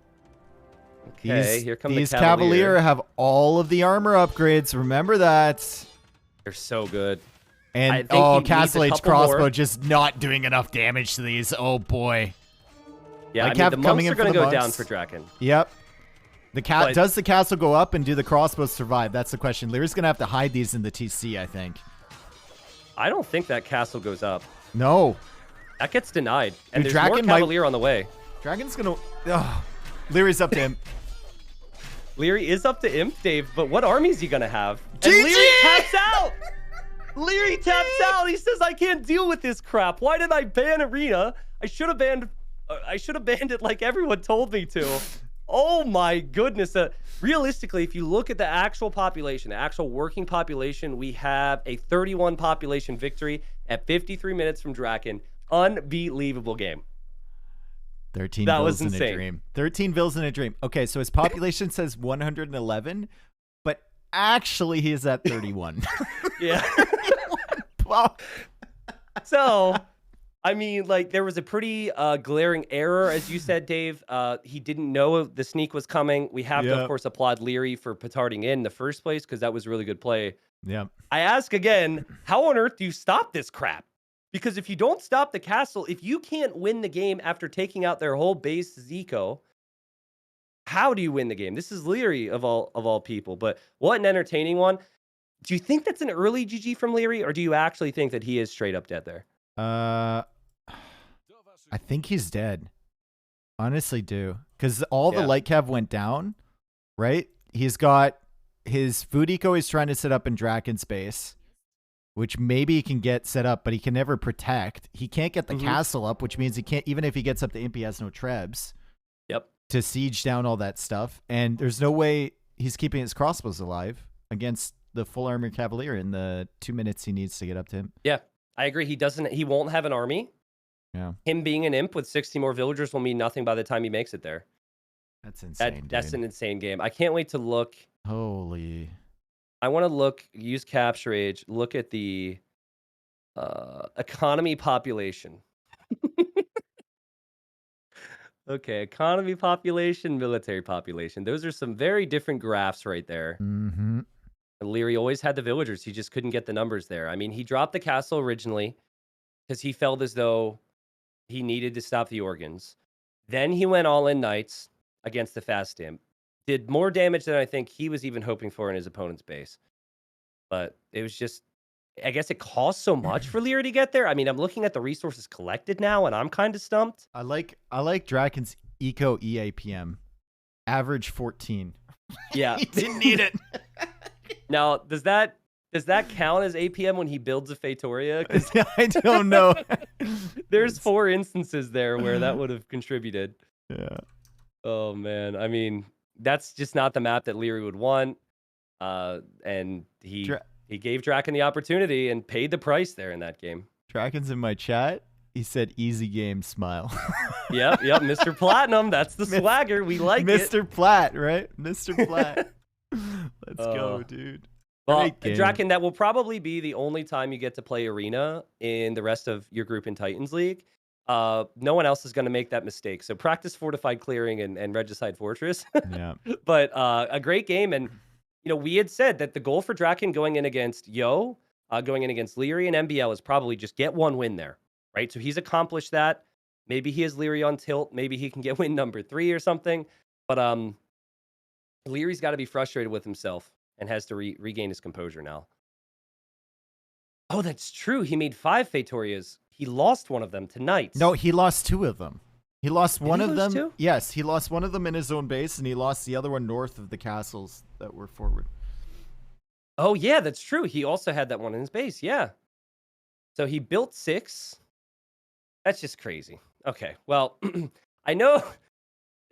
Okay, here come these the Cavalier. Have all of the armor upgrades. Remember that. They're so good. And Castle Age crossbow just not doing enough damage to these. Oh boy. Yeah, I mean, the monks are going to go down for Dracken. Yep. Does the castle go up and do the crossbows survive? That's the question. Lierey's going to have to hide these in the TC, I think. I don't think that castle goes up. No. That gets denied. And there's more Cavalier on the way. Dragon's going to... Lierey's up to Imp. Liereyy is up to Imp, Dave, but what army is he going to have? And Liereyy taps out! Liereyy taps out! He says, I can't deal with this crap. Why did I ban Arena? I should have banned it like everyone told me to. Oh my goodness. Realistically, if you look at the actual population, the actual working population, we have a 31 population victory at 53 minutes from Dracken. Unbelievable game. 13 That was vills in a insane. dream. 13 vills in a dream. Okay, so his population says 111, but actually he's at 31. Yeah. Well, So, I mean, like, there was a pretty glaring error, as you said, Dave. He didn't know the sneak was coming. We have to, of Yep. course, applaud Liereyy for petarding in the first place because that was a really good play. yeah. I ask again, how on earth do you stop this crap? Because if you don't stop the castle, if you can't win the game after taking out their whole base Zico, how do you win the game? This is Liereyy of all people, but what an entertaining one. Do you think that's an early GG from Liereyy, or do you actually think that he is straight up dead there? I think he's dead. Honestly, do. Because all the light cav went down, right? He's got his food eco he's trying to set up in Draken space, which maybe he can get set up, but he can never protect. He can't get the castle up, which means he can't, even if he gets up to imp, he has no trebs. Yep. To siege down all that stuff. And there's no way he's keeping his crossbows alive against the full armor cavalier in the 2 minutes he needs to get up to him. Yeah, I agree. He won't have an army. Yeah. Him being an imp with 60 more villagers will mean nothing by the time he makes it there. That's insane. That's dude. an insane game. I can't wait to look. Holy. I want to use capture age, look at the economy population. Okay, economy population, military population. Those are some very different graphs right there. Mm-hmm. And Liereyy always had the villagers. He just couldn't get the numbers there. I mean, he dropped the castle originally because he felt as though he needed to stop the organs. Then he went all in knights against the fast imp. Did more damage than I think he was even hoping for in his opponent's base. But it was just, I guess it cost so much for Liereyy to get there. I mean, I'm looking at the resources collected now, and I'm kind of stumped. I like Draken's eco EAPM. Average 14. Yeah. He didn't need it. Now, does that count as APM when he builds a Faitoria? 'Cause I don't know. there's 4 instances there where that would have contributed. Yeah. Oh, man. I mean, that's just not the map that Liereyy would want. And he gave Dracken the opportunity and paid the price there in that game. Draken's in my chat. He said, easy game, smile. Yep, Mr. Platinum. That's the swagger. We like Mr. Platt, right? Mr. Platt. Let's go, dude. Well, Dracken, that will probably be the only time you get to play Arena in the rest of your group in Titans League. No one else is going to make that mistake. So practice Fortified Clearing and Regicide Fortress. Yeah. But a great game. And, you know, we had said that the goal for Dracken going in against Yo, going in against Liereyy and MBL is probably just get one win there, right? So he's accomplished that. Maybe he has Liereyy on tilt. Maybe he can get win number 3 or something. But Lierey's got to be frustrated with himself and has to regain his composure now. Oh, that's true. He made 5 Faitorias. He lost one of them to Knights. No, he lost 2 of them. He lost one of them. 2? Yes, he lost one of them in his own base, and he lost the other one north of the castles that were forward. Oh, yeah, that's true. He also had that one in his base. Yeah. So he built 6. That's just crazy. Okay, well, I know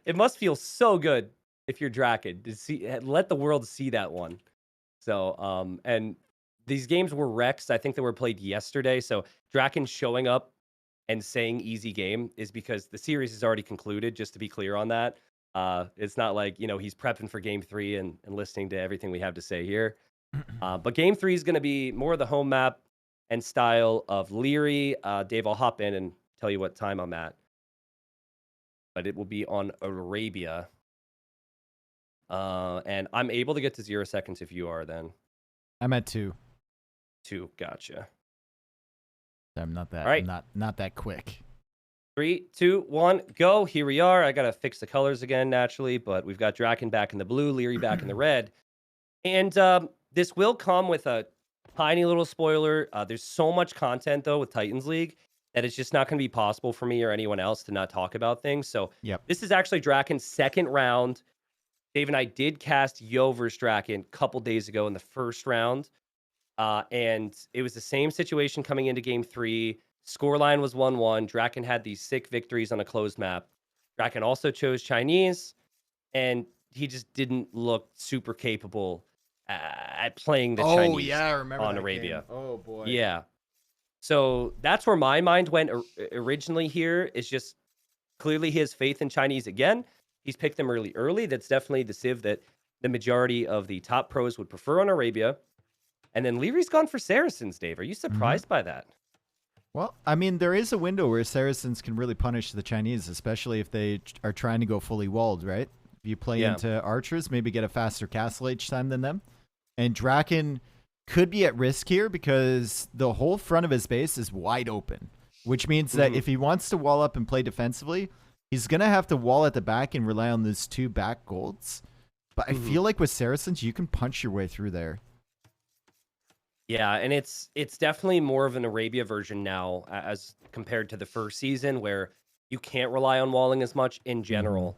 it must feel so good if you're Dracken to see, let the world see that one. So, and these games were Rex. I think they were played yesterday. So Dracken showing up and saying easy game is because the series is already concluded, just to be clear on that. It's not like, you know, he's prepping for game 3 and listening to everything we have to say here. But game 3 is going to be more of the home map and style of Liereyy. Dave, I'll hop in and tell you what time I'm at. But it will be on Arabia. And I'm able to get to 0 seconds if you are then. I'm at 2. 2, gotcha. I'm not that. All right. I'm not that quick. 3, 2, 1, go. Here we are. I gotta fix the colors again naturally, but we've got Dracken back in the blue, Liereyy back in the red, and this will come with a tiny little spoiler. There's so much content though with Titans League that it's just not going to be possible for me or anyone else to not talk about things. So this is actually Drakken's second round. Dave and I did cast Yo versus Dracken a couple days ago in the first round. And it was the same situation coming into game 3. Scoreline was 1-1. Dracken had these sick victories on a closed map. Dracken also chose Chinese. and he just didn't look super capable at playing the Oh, Chinese yeah, I remember on that Arabia. game. Oh, boy. Yeah. So that's where my mind went originally here, is just clearly he has faith in Chinese again. He's picked them really early. That's definitely the Civ that the majority of the top pros would prefer on Arabia. And then Lierey's gone for Saracens, Dave. Are you surprised by that? Well, I mean, there is a window where Saracens can really punish the Chinese, especially if they are trying to go fully walled, right? If you play into archers, maybe get a faster castle each time than them. And Dracken could be at risk here because the whole front of his base is wide open, which means that if he wants to wall up and play defensively, he's going to have to wall at the back and rely on those 2 back golds. But I feel like with Saracens, you can punch your way through there. Yeah, and it's definitely more of an Arabia version now as compared to the first season, where you can't rely on walling as much in general.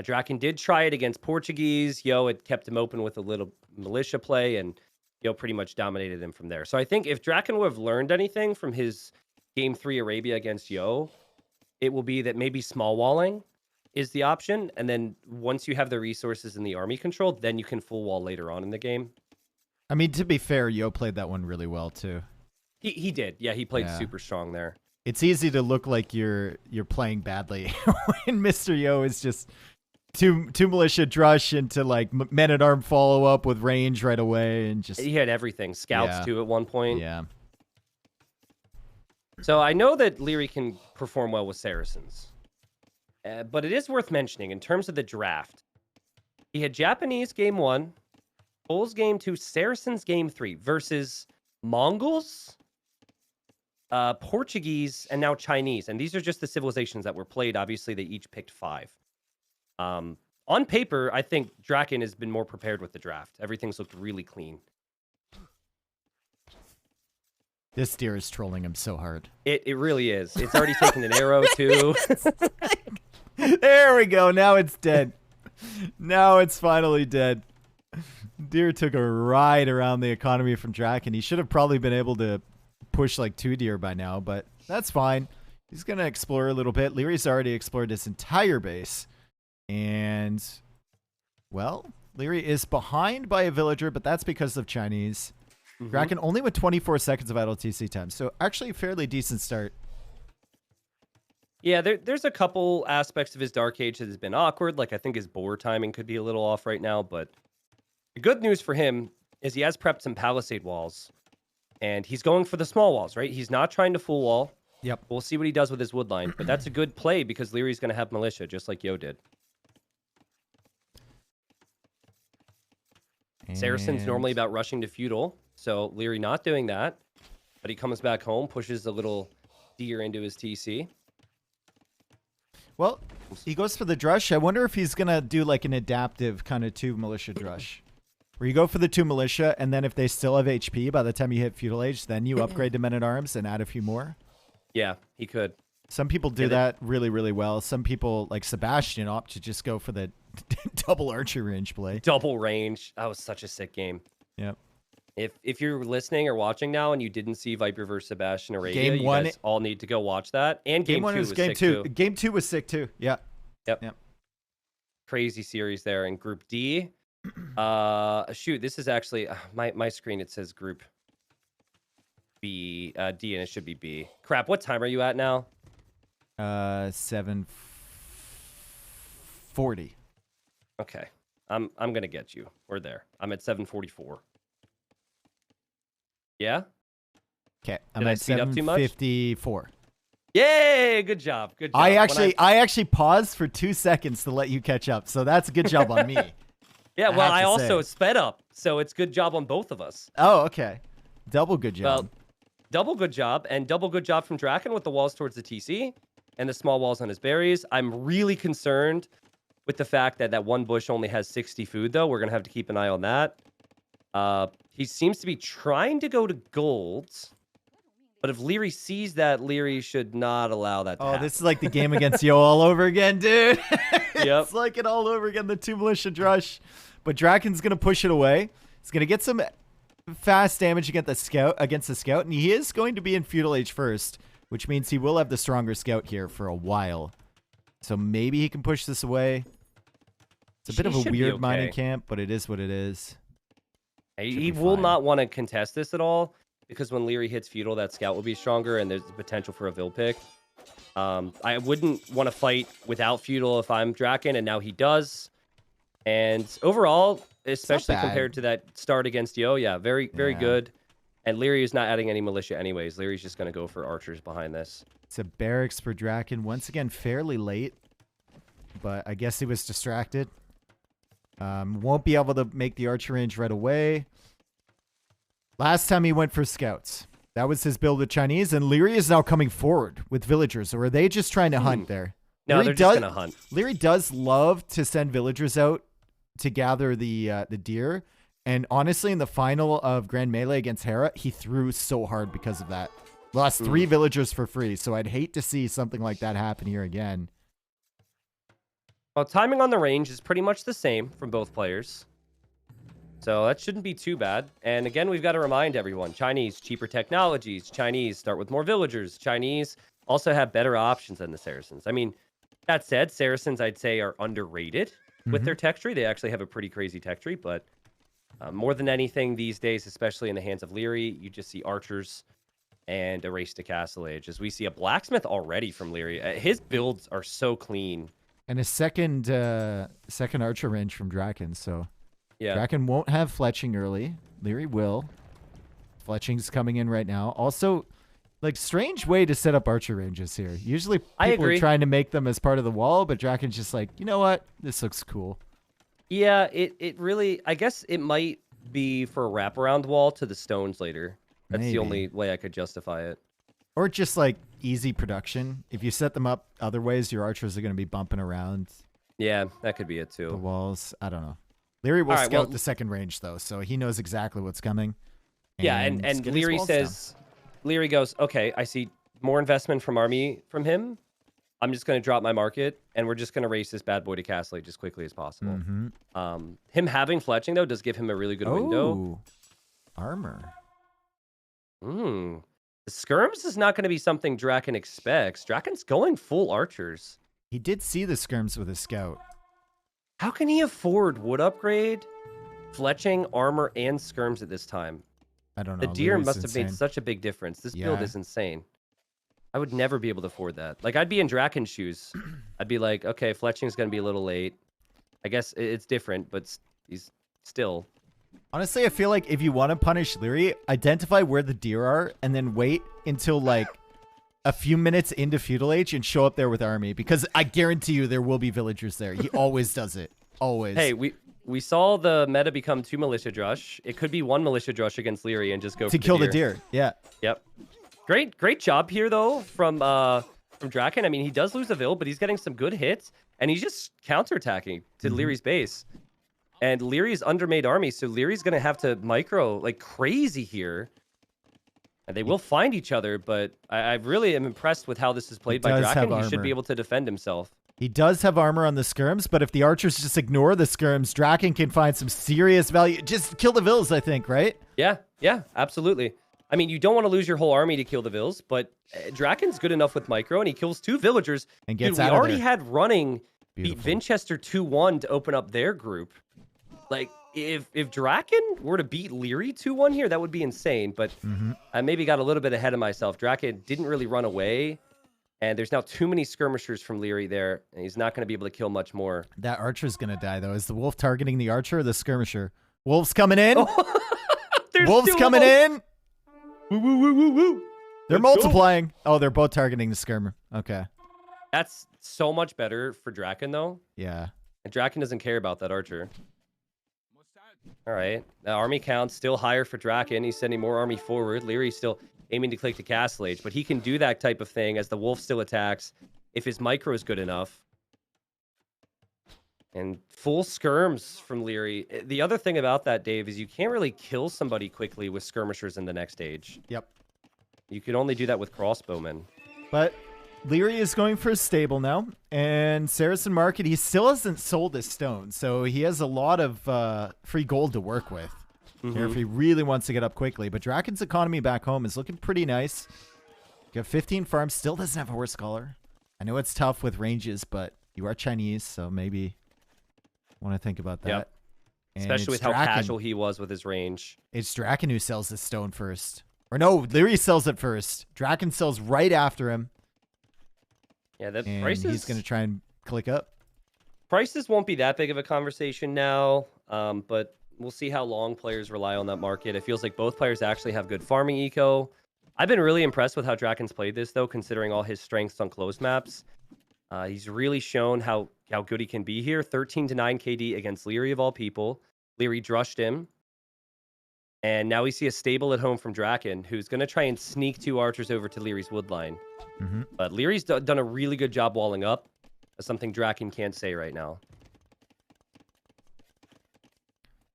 Dracken did try it against Portuguese. Yo, it kept him open with a little militia play, and Yo pretty much dominated him from there. So I think if Dracken would have learned anything from his Game 3 Arabia against Yo, it will be that maybe small walling is the option. And then once you have the resources and the army control, then you can full wall later on in the game. I mean, to be fair, Yo played that one really well, too. He did. Yeah, he played super strong there. It's easy to look like you're playing badly when Mr. Yo is just two militia drush into like men-at-arm follow-up with range right away. And just he had everything. Scouts, too, at one point. Yeah. So I know that Liereyy can perform well with Saracens. But it is worth mentioning in terms of the draft. He had Japanese game 1, Poles game 2, Saracens game 3 versus Mongols, Portuguese, and now Chinese. And these are just the civilizations that were played. Obviously, they each picked 5. On paper, I think Dracken has been more prepared with the draft. Everything's looked really clean. This deer is trolling him so hard. It really is. It's already taken an arrow, too. There we go. Now it's dead. Now it's finally dead. Deer took a ride around the economy from Dracken. He should have probably been able to push like 2 deer by now, but that's fine. He's going to explore a little bit. Lierey's already explored his entire base. And, well, Liereyy is behind by a villager, but that's because of Chinese. Dracken only with 24 seconds of idle TC time, so actually a fairly decent start. Yeah, there's a couple aspects of his Dark Age that has been awkward. Like, I think his boar timing could be a little off right now, but the good news for him is he has prepped some palisade walls, and he's going for the small walls, right? He's not trying to full wall. Yep. We'll see what he does with his wood line, but that's a good play because Lierey's going to have militia, just like Yo did. Saracen's normally about rushing to feudal, so Liereyy not doing that, but he comes back home, pushes a little deer into his TC. Well, he goes for the drush. I wonder if he's going to do like an adaptive kind of 2 militia drush. Where you go for the 2 militia, and then if they still have HP by the time you hit feudal age, then you upgrade to men-at-arms and add a few more. Yeah, he could. Some people do that really, really well. Some people, like Sebastian, opt to just go for the double archer range play. Double range. That was such a sick game. Yep. If you're listening or watching now and you didn't see Viper vs Sebastian Arabia, Game 1, you guys all need to go watch that. And game 2 was game sick 2. too. Game 2 was sick too. Yeah. Yep. Crazy series there in Group D. Shoot, this is actually my screen. It says Group B, D, and it should be B. Crap. What time are you at now? 7:40. Okay. I'm gonna get you. We're there. I'm at 7:44. Yeah. Okay. I'm Did I at speed up too much? 7:54. Yay! Good job. Good job. I actually paused for 2 seconds to let you catch up, so that's a good job on me. Yeah. Well, I also sped up, so it's good job on both of us. Oh, okay. Double good job. Well, double good job, and double good job from Dracken with the walls towards the TC and the small walls on his berries. I'm really concerned with the fact that that one bush only has 60 food, though. We're going to have to keep an eye on that. He seems to be trying to go to golds, but if Liereyy sees that, Liereyy should not allow that to happen. This is like the game against Yo all over again, dude. Yep. It's like it all over again, the 2 militia drush. But Dracken's going to push it away. He's going to get some fast damage against the scout, and he is going to be in feudal age first, which means he will have the stronger scout here for a while. So maybe he can push this away. It's a bit of a should be weird mining okay. camp, but it is what it is. He be will fine. not want to contest this at all because when Liereyy hits feudal, that scout will be stronger and there's the potential for a Vil pick. I wouldn't want to fight without feudal if I'm Dracken, and now he does. And overall, especially compared to that start against Yo, yeah, very good. And Liereyy is not adding any militia anyways. Lierey's just going to go for archers behind this. It's a barracks for Dracken. Once again, fairly late, but I guess he was distracted. Won't be able to make the archer range right away. Last time he went for scouts. That was his build with Chinese, and Liereyy is now coming forward with villagers, or are they just trying to hunt there? No, Liereyy they're just going to hunt. Liereyy does love to send villagers out to gather the deer, and honestly, in the final of Grand Melee against Hera, he threw so hard because of that. Lost 3 villagers for free, so I'd hate to see something like that happen here again. Well, timing on the range is pretty much the same from both players. So that shouldn't be too bad. And again, we've got to remind everyone, Chinese, cheaper technologies. Chinese start with more villagers. Chinese also have better options than the Saracens. I mean, that said, Saracens, I'd say, are underrated with their tech tree. They actually have a pretty crazy tech tree, but more than anything these days, especially in the hands of Liereyy, you just see archers and a race to Castle Age. As we see a blacksmith already from Liereyy. His builds are so clean. And a second archer range from Dracken, so... Yeah. Dracken won't have fletching early. Liereyy will. Fletching's coming in right now. Also, like, strange way to set up archer ranges here. Usually people are trying to make them as part of the wall, but Drakken's just like, you know what? This looks cool. Yeah, it really... I guess it might be for a wraparound wall to the stones later. That's the only way I could justify it. Or just, like, easy production. If you set them up other ways, your archers are going to be bumping around. Yeah, that could be it, too. The walls. I don't know. Liereyy will scout the second range, though, so he knows exactly what's coming. Yeah, and Liereyy says... Liereyy goes, okay, I see more investment from army from him. I'm just going to drop my market, and we're just going to race this bad boy to Castle Age as quickly as possible. Him having fletching, though, does give him a really good window. Armor. The skirms is not going to be something Dracken expects. Drakken's going full archers. He did see the skirms with a scout. How can he afford wood upgrade, fletching, armor, and skirms at this time? I don't know. The deer must have made such a big difference. This build is insane. I would never be able to afford that. Like, I'd be in Drakken's shoes. I'd be like, okay, fletching's going to be a little late. I guess it's different, but he's still... Honestly, I feel like if you want to punish Liereyy, identify where the deer are and then wait until, like, a few minutes into Feudal Age and show up there with army. Because I guarantee you there will be villagers there. He always does it. Always. Hey, we saw the meta become 2 militia drush. It could be 1 militia drush against Liereyy and just go to kill the deer. Yeah. Yep. Great job here, though, from Dracken. I mean, he does lose a Vil, but he's getting some good hits. And he's just counterattacking to Lierey's base. And Lierey's undermade army, so Lierey's going to have to micro like crazy here. And they will find each other, but I really am impressed with how this is played by Dracken. He should be able to defend himself. He does have armor on the skirms, but if the archers just ignore the skirms, Dracken can find some serious value. Just kill the Vils, I think, right? Yeah, absolutely. I mean, you don't want to lose your whole army to kill the Vils, but Drakken's good enough with micro, and he kills 2 villagers. And gets we out of already there. had running Beautiful. beat Vinchester 2-1 to open up their group. Like, if Dracken were to beat Liereyy 2-1 here, that would be insane. But I maybe got a little bit ahead of myself. Dracken didn't really run away. And there's now too many skirmishers from Liereyy there. And he's not going to be able to kill much more. That archer's going to die, though. Is the wolf targeting the archer or the skirmisher? Wolf's coming in. Wolf's coming in. Woo, woo, woo, woo, woo. They're multiplying. Oh, they're both targeting the skirmer. Okay. That's so much better for Dracken, though. Yeah. And Dracken doesn't care about that archer. All right. The army count still higher for Dracken. He's sending more army forward. Lierey's still aiming to click to Castle Age, but he can do that type of thing as the wolf still attacks if his micro is good enough. And full skirms from Liereyy. The other thing about that, Dave, is you can't really kill somebody quickly with skirmishers in the next stage. Yep. You can only do that with crossbowmen. But Liereyy is going for a stable now, and Saracen Market, he still hasn't sold his stone, so he has a lot of free gold to work with here if he really wants to get up quickly. But Drakken's economy back home is looking pretty nice. Got 15 farms, still doesn't have a horse collar. I know it's tough with ranges, but you are Chinese, so maybe Want to think about that. Yep. And Especially with it's how Dracken. casual he was with his range. It's Dracken who sells the stone first. Or no, Liereyy sells it first. Dracken sells right after him. Yeah, the And prices. he's going to try and click up. Prices won't be that big of a conversation now, but we'll see how long players rely on that market. It feels like both players actually have good farming eco. I've been really impressed with how Drakken's played this, though, considering all his strengths on closed maps. He's really shown how good he can be here. 13 to 9 KD against Liereyy of all people. Liereyy drushed him. And now we see a stable at home from Dracken, who's going to try and sneak 2 archers over to Lierey's wood line. Mm-hmm. But Lierey's done a really good job walling up. That's something Dracken can't say right now.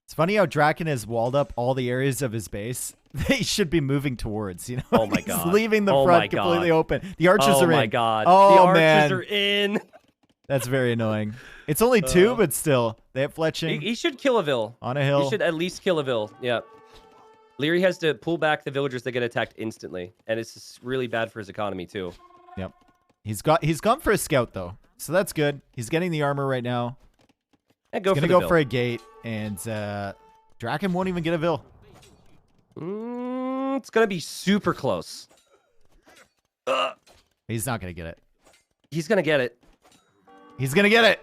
It's funny how Dracken has walled up all the areas of his base they should be moving towards, you know? Oh my He's God. leaving the Oh front my God. completely open. The archers are in. Oh my God. Oh, the archers man. are in. That's very annoying. It's only 2, but still. They have fletching He should kill a Vil. on a hill. He should at least kill a Vil. Yeah. Liereyy has to pull back the villagers that get attacked instantly. And it's just really bad for his economy, too. Yep. He's gone for a scout, though. So that's good. He's getting the armor right now. And go He's for going to the go Vil. for a gate, and Dracken won't even get a Vil. It's going to be super close. He's not going to get it. He's going to get it. He's going to get it.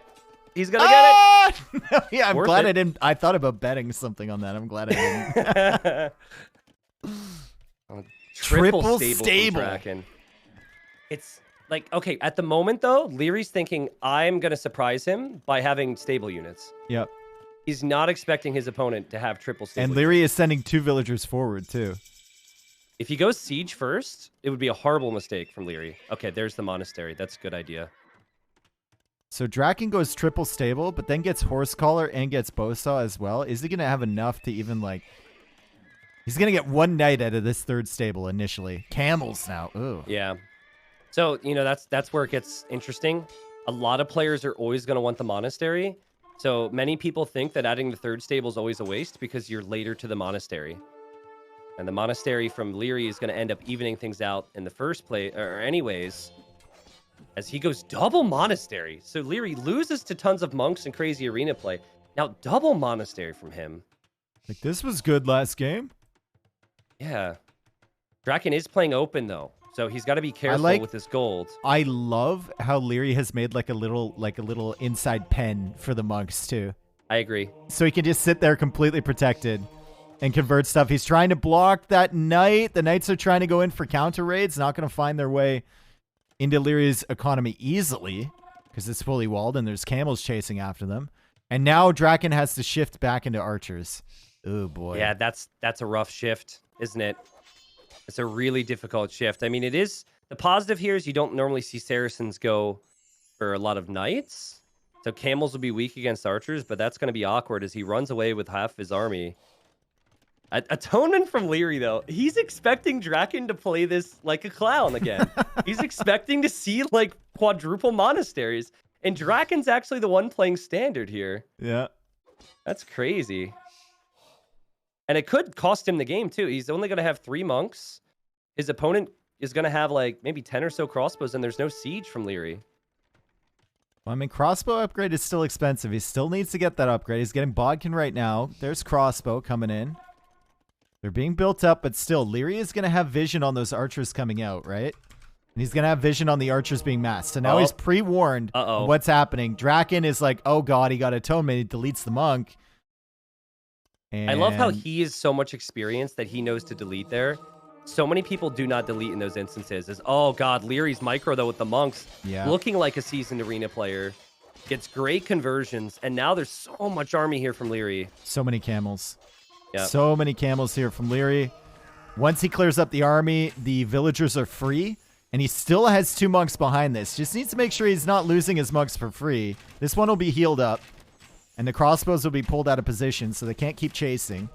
He's going to get it. Yeah, I'm Worth glad it. I didn't. I thought about betting something on that. I'm glad I didn't. Triple stable. stable. From Dracken. It's like, okay, at the moment, though, Lierey's thinking, I'm going to surprise him by having stable units. Yep. He's not expecting his opponent to have triple stable. And Liereyy is sending 2 villagers forward, too. If he goes siege first, it would be a horrible mistake from Liereyy. Okay, there's the monastery. That's a good idea. So Dracken goes triple stable, but then gets horse collar and gets bowsaw as well. Is he going to have enough to even, like... He's going to get 1 knight out of this 3rd stable initially. Camels now. Ooh. Yeah. So, you know, that's where it gets interesting. A lot of players are always going to want the monastery. So many people think that adding the 3rd stable is always a waste because you're later to the monastery. And the monastery from Liereyy is going to end up evening things out in the first place, or anyways, as he goes double monastery. So Liereyy loses to tons of monks and crazy arena play. Now double monastery from him. Like, this was good last game. Yeah. Dracken is playing open, though. So he's got to be careful with his gold. I love how Liereyy has made like a little inside pen for the monks too. I agree. So he can just sit there completely protected and convert stuff. He's trying to block that knight. The knights are trying to go in for counter raids. Not going to find their way into Lierey's economy easily because it's fully walled and there's camels chasing after them. And now Dracken has to shift back into archers. Oh boy. Yeah, that's a rough shift, isn't it? It's a really difficult shift. I mean, it is. The positive here is you don't normally see Saracens go for a lot of knights. So camels will be weak against archers, but that's going to be awkward as he runs away with half his army. Atonement from Liereyy, though. He's expecting Dracken to play this like a clown again. He's expecting to see like quadruple monasteries. And Drakken's actually the one playing standard here. Yeah. That's crazy. And it could cost him the game, too. He's only going to have 3 monks. His opponent is going to have, like, maybe 10 or so crossbows, and there's no siege from Liereyy. Well, I mean, crossbow upgrade is still expensive. He still needs to get that upgrade. He's getting bodkin right now. There's crossbow coming in. They're being built up, but still, Liereyy is going to have vision on those archers coming out, right? And he's going to have vision on the archers being massed. So now he's pre-warned of what's happening. Dracken is like, oh, God, he got atonement. He deletes the monk. And I love how he is so much experience that he knows to delete there. So many people do not delete in those instances. As oh god, Lierey's micro though with the monks, looking like a seasoned arena player, gets great conversions, and now there's so much army here from Liereyy. So many camels. Yep. So many camels here from Liereyy. Once he clears up the army, the villagers are free, and he still has 2 monks behind this. Just needs to make sure he's not losing his monks for free. This one will be healed up. And the crossbows will be pulled out of position, so they can't keep chasing.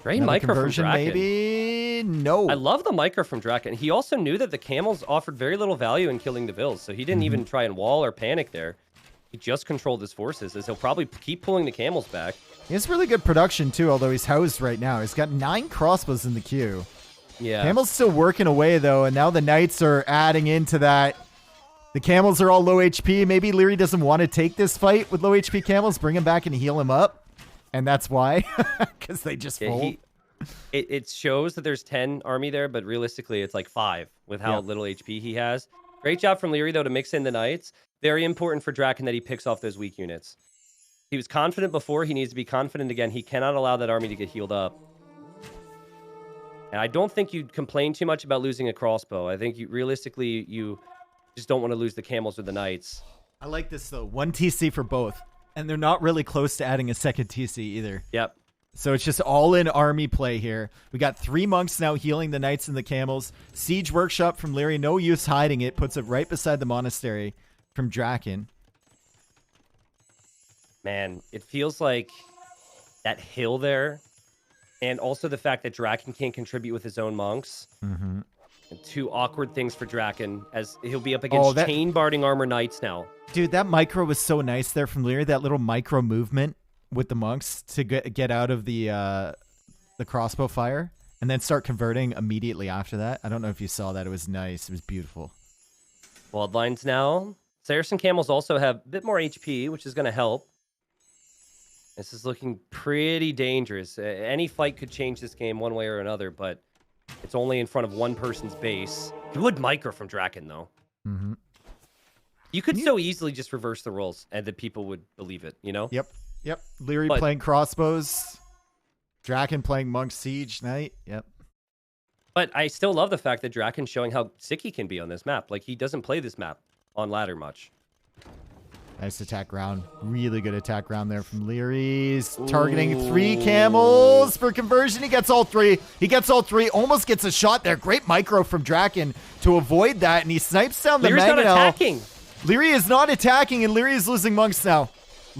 Great Another micro from conversion, Dracken. maybe? No. I love the micro from Dracken. He also knew that the camels offered very little value in killing the Vils, so he didn't even try and wall or panic there. He just controlled his forces, as he'll probably keep pulling the camels back. He has really good production, too, although he's housed right now. He's got 9 crossbows in the queue. Yeah. Camel's still working away, though, and now the knights are adding into that. The camels are all low HP. Maybe Liereyy doesn't want to take this fight with low HP camels. Bring him back and heal him up. And that's why. Because they just fold. It shows that there's 10 army there, but realistically, it's like 5 with how little HP he has. Great job from Liereyy, though, to mix in the knights. Very important for Dracken that he picks off those weak units. He was confident before. He needs to be confident again. He cannot allow that army to get healed up. And I don't think you'd complain too much about losing a crossbow. I think realistically, you just don't want to lose the camels or the knights. I like this, though. 1 TC for both. And they're not really close to adding a second TC either. Yep. So it's just all-in army play here. We got 3 monks now healing the knights and the camels. Siege Workshop from Liereyy. No use hiding it. Puts it right beside the monastery from Dracken. Man, it feels like that hill there, and also the fact that Dracken can't contribute with his own monks. And 2 awkward things for Dracken, as he'll be up against chain barding armor knights now. Dude, that micro was so nice there from Liereyy. That little micro movement with the monks to get out of the crossbow fire and then start converting immediately after that. I don't know if you saw that. It was nice. It was beautiful. Bloodlines now. Saracen camels also have a bit more HP, which is going to help. This is looking pretty dangerous. Any fight could change this game one way or another, but it's only in front of one person's base. Good micro from Dracken, though. You could so easily just reverse the roles, and the people would believe it, you know? Yep. Liereyy playing crossbows. Dracken playing monk siege knight. Yep. But I still love the fact that Dracken's showing how sick he can be on this map. Like, he doesn't play this map on ladder much. Nice attack round. Really good attack round there from Liereyy. He's targeting 3 camels for conversion. He gets all 3. Almost gets a shot there. Great micro from Dracken to avoid that. And he snipes down the Lierey's not attacking. Liereyy is not attacking, and Liereyy is losing monks now.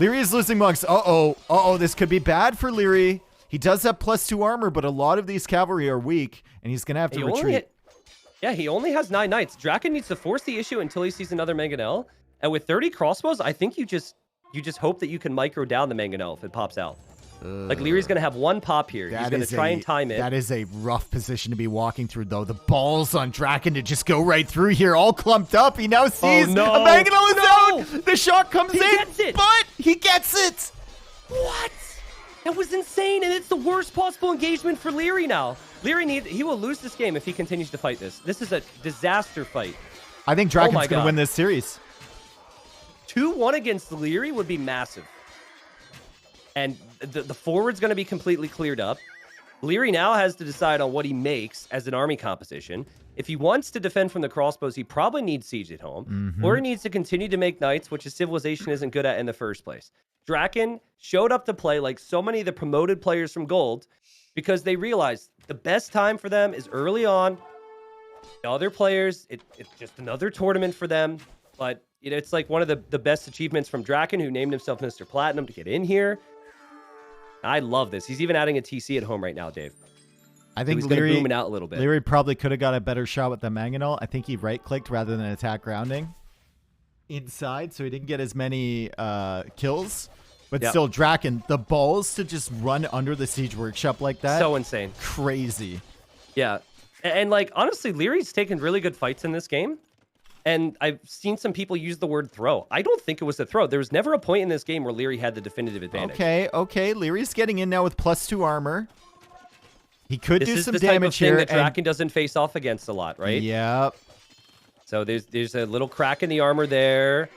Uh-oh. This could be bad for Liereyy. He does have +2 armor, but a lot of these cavalry are weak, and he's going to have to retreat. He only has 9 knights. Dracken needs to force the issue until he sees another mangonel. And with 30 crossbows, I think you just hope that you can micro down the mangonel if it pops out. Like, Lierey's going to have 1 pop here. He's going to try and time it. That is a rough position to be walking through, though. The balls on Dracken to just go right through here, all clumped up. He now sees a mangonel is out. The shot comes in, but he gets it. What? That was insane, and it's the worst possible engagement for Liereyy now. Liereyy he will lose this game if he continues to fight this. This is a disaster fight. I think Dracken's going to win this series. 2-1 against Liereyy would be massive. And the forward's going to be completely cleared up. Liereyy now has to decide on what he makes as an army composition. If he wants to defend from the crossbows, he probably needs siege at home. Or he needs to continue to make knights, which his civilization isn't good at in the first place. Dracken showed up to play like so many of the promoted players from Gold because they realized the best time for them is early on. The other players, it's just another tournament for them. But you know, it's like one of the best achievements from Dracken, who named himself Mr. Platinum, to get in here. I love this. He's even adding a TC at home right now, Dave. I think he's going to boom it out a little bit. Liereyy probably could have got a better shot with the mangonel. I think he right-clicked rather than attack grounding inside, so he didn't get as many kills. But still, Dracken, the balls to just run under the siege workshop like that. So insane. Crazy. Yeah. And like, honestly, Lierey's taken really good fights in this game. And I've seen some people use the word throw. I don't think it was a throw. There was never a point in this game where Liereyy had the definitive advantage. Okay. Lierey's getting in now with +2 armor. He could do some damage here. This is the type of thing that Dracken doesn't face off against a lot, right? Yep. So there's a little crack in the armor there.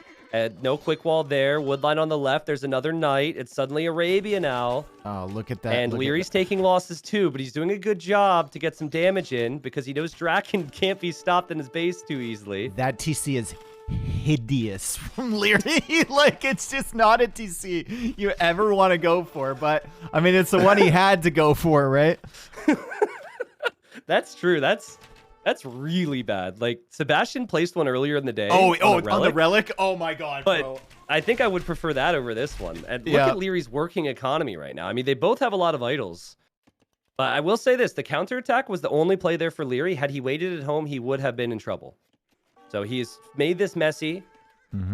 No quick wall there. Woodline on the left. There's another knight. It's suddenly Arabia now. Oh, look at that. And Lierey's taking losses too, but he's doing a good job to get some damage in because he knows Dracken can't be stopped in his base too easily. That TC is hideous from Liereyy. Like, it's just not a TC you ever want to go for. But, I mean, it's the one he had to go for, right? That's true. That's really bad. Like, Sebastian placed one earlier in the day. On the relic? Oh my god, but bro. I think I would prefer that over this one. And look at Lierey's working economy right now. I mean, they both have a lot of idols. But I will say this, the counterattack was the only play there for Liereyy. Had he waited at home, he would have been in trouble. So he's made this messy.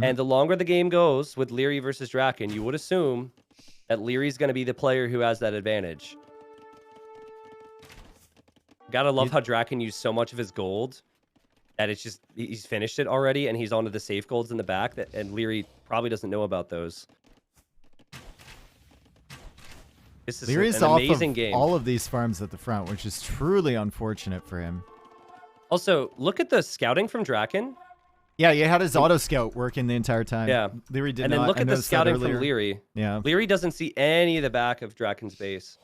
And the longer the game goes with Liereyy versus Dracken, you would assume that Lierey's going to be the player who has that advantage. Gotta love how Dracken used so much of his gold that it's just he's finished it already, and he's onto the safe golds in the back. And Liereyy probably doesn't know about those. This is Lierey's an off amazing of game. all of these farms at the front, which is truly unfortunate for him. Also, look at the scouting from Dracken. Yeah, he had his auto scout working the entire time. Yeah. Liereyy did And not. then look I at the noticed that scouting from earlier. Liereyy. Yeah. Liereyy doesn't see any of the back of Drakken's base.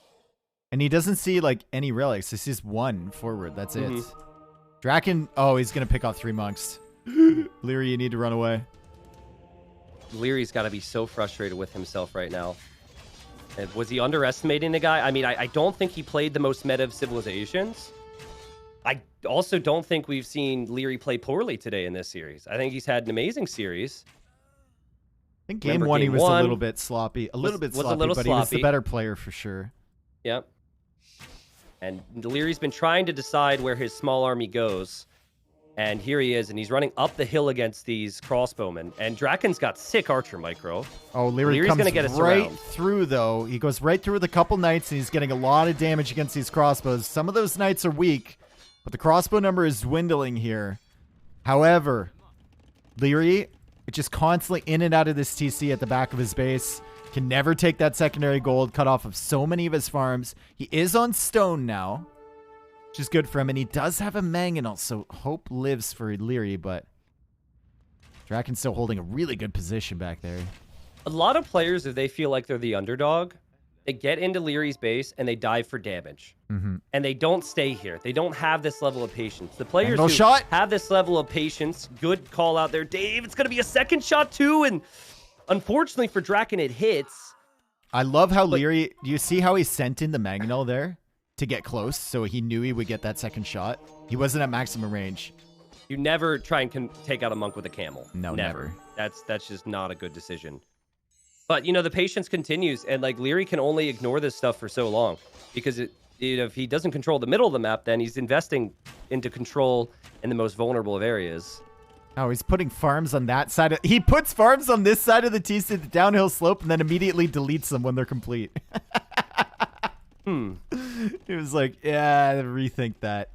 And he doesn't see like any relics. He sees one forward. That's it. Dracken. Oh, he's gonna pick off 3 monks. Liereyy, you need to run away. Lierey's got to be so frustrated with himself right now. And was he underestimating the guy? I mean, I don't think he played the most meta of Civilizations. I also don't think we've seen Liereyy play poorly today in this series. I think he's had an amazing series. I think game one he was a little bit sloppy. But he was the better player for sure. Yep. And Lierey's been trying to decide where his small army goes. And here he is, and he's running up the hill against these crossbowmen. And Drakken's got sick archer micro. Oh, Lierey's gonna get us right around. through, though. He goes right through with a couple knights, and he's getting a lot of damage against these crossbows. Some of those knights are weak, but the crossbow number is dwindling here. However, Liereyy, just constantly in and out of this TC at the back of his base, can never take that secondary gold, cut off of so many of his farms. He is on stone now, which is good for him, and he does have a mangonel, so hope lives for Liereyy, but Drakken's still holding a really good position back there. A lot of players, if they feel like they're the underdog, they get into Lierey's base and they dive for damage. And they don't stay here. They don't have this level of patience. The players who have this level of patience, good call out there, Dave, it's going to be a second shot too, and unfortunately for Dracken, it hits. I love how Liereyy, do you see how he sent in the mangonel there to get close, so he knew he would get that second shot? He wasn't at maximum range. You never try and take out a monk with a camel. No, never. That's just not a good decision. But, you know, the patience continues, and, like, Liereyy can only ignore this stuff for so long, because if he doesn't control the middle of the map, then he's investing into control in the most vulnerable of areas. Oh, he's putting farms on that side. He puts farms on this side of the TC, the downhill slope, and then immediately deletes them when they're complete. He was like, yeah, rethink that.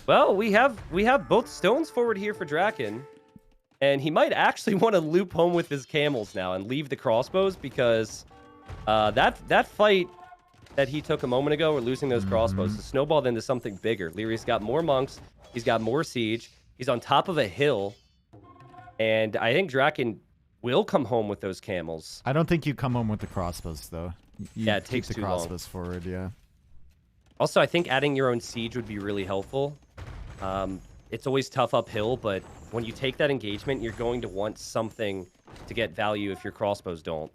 Well, we have both stones forward here for Dracken, and he might actually want to loop home with his camels now and leave the crossbows, because that fight that he took a moment ago, we're losing those crossbows, has snowballed into something bigger. Lierey's got more monks, he's got more siege, he's on top of a hill, and I think Dracken will come home with those camels. I don't think you come home with the crossbows, though. Yeah, it takes the too crossbows forward, yeah. Also, I think adding your own siege would be really helpful. It's always tough uphill, but when you take that engagement, you're going to want something to get value if your crossbows don't.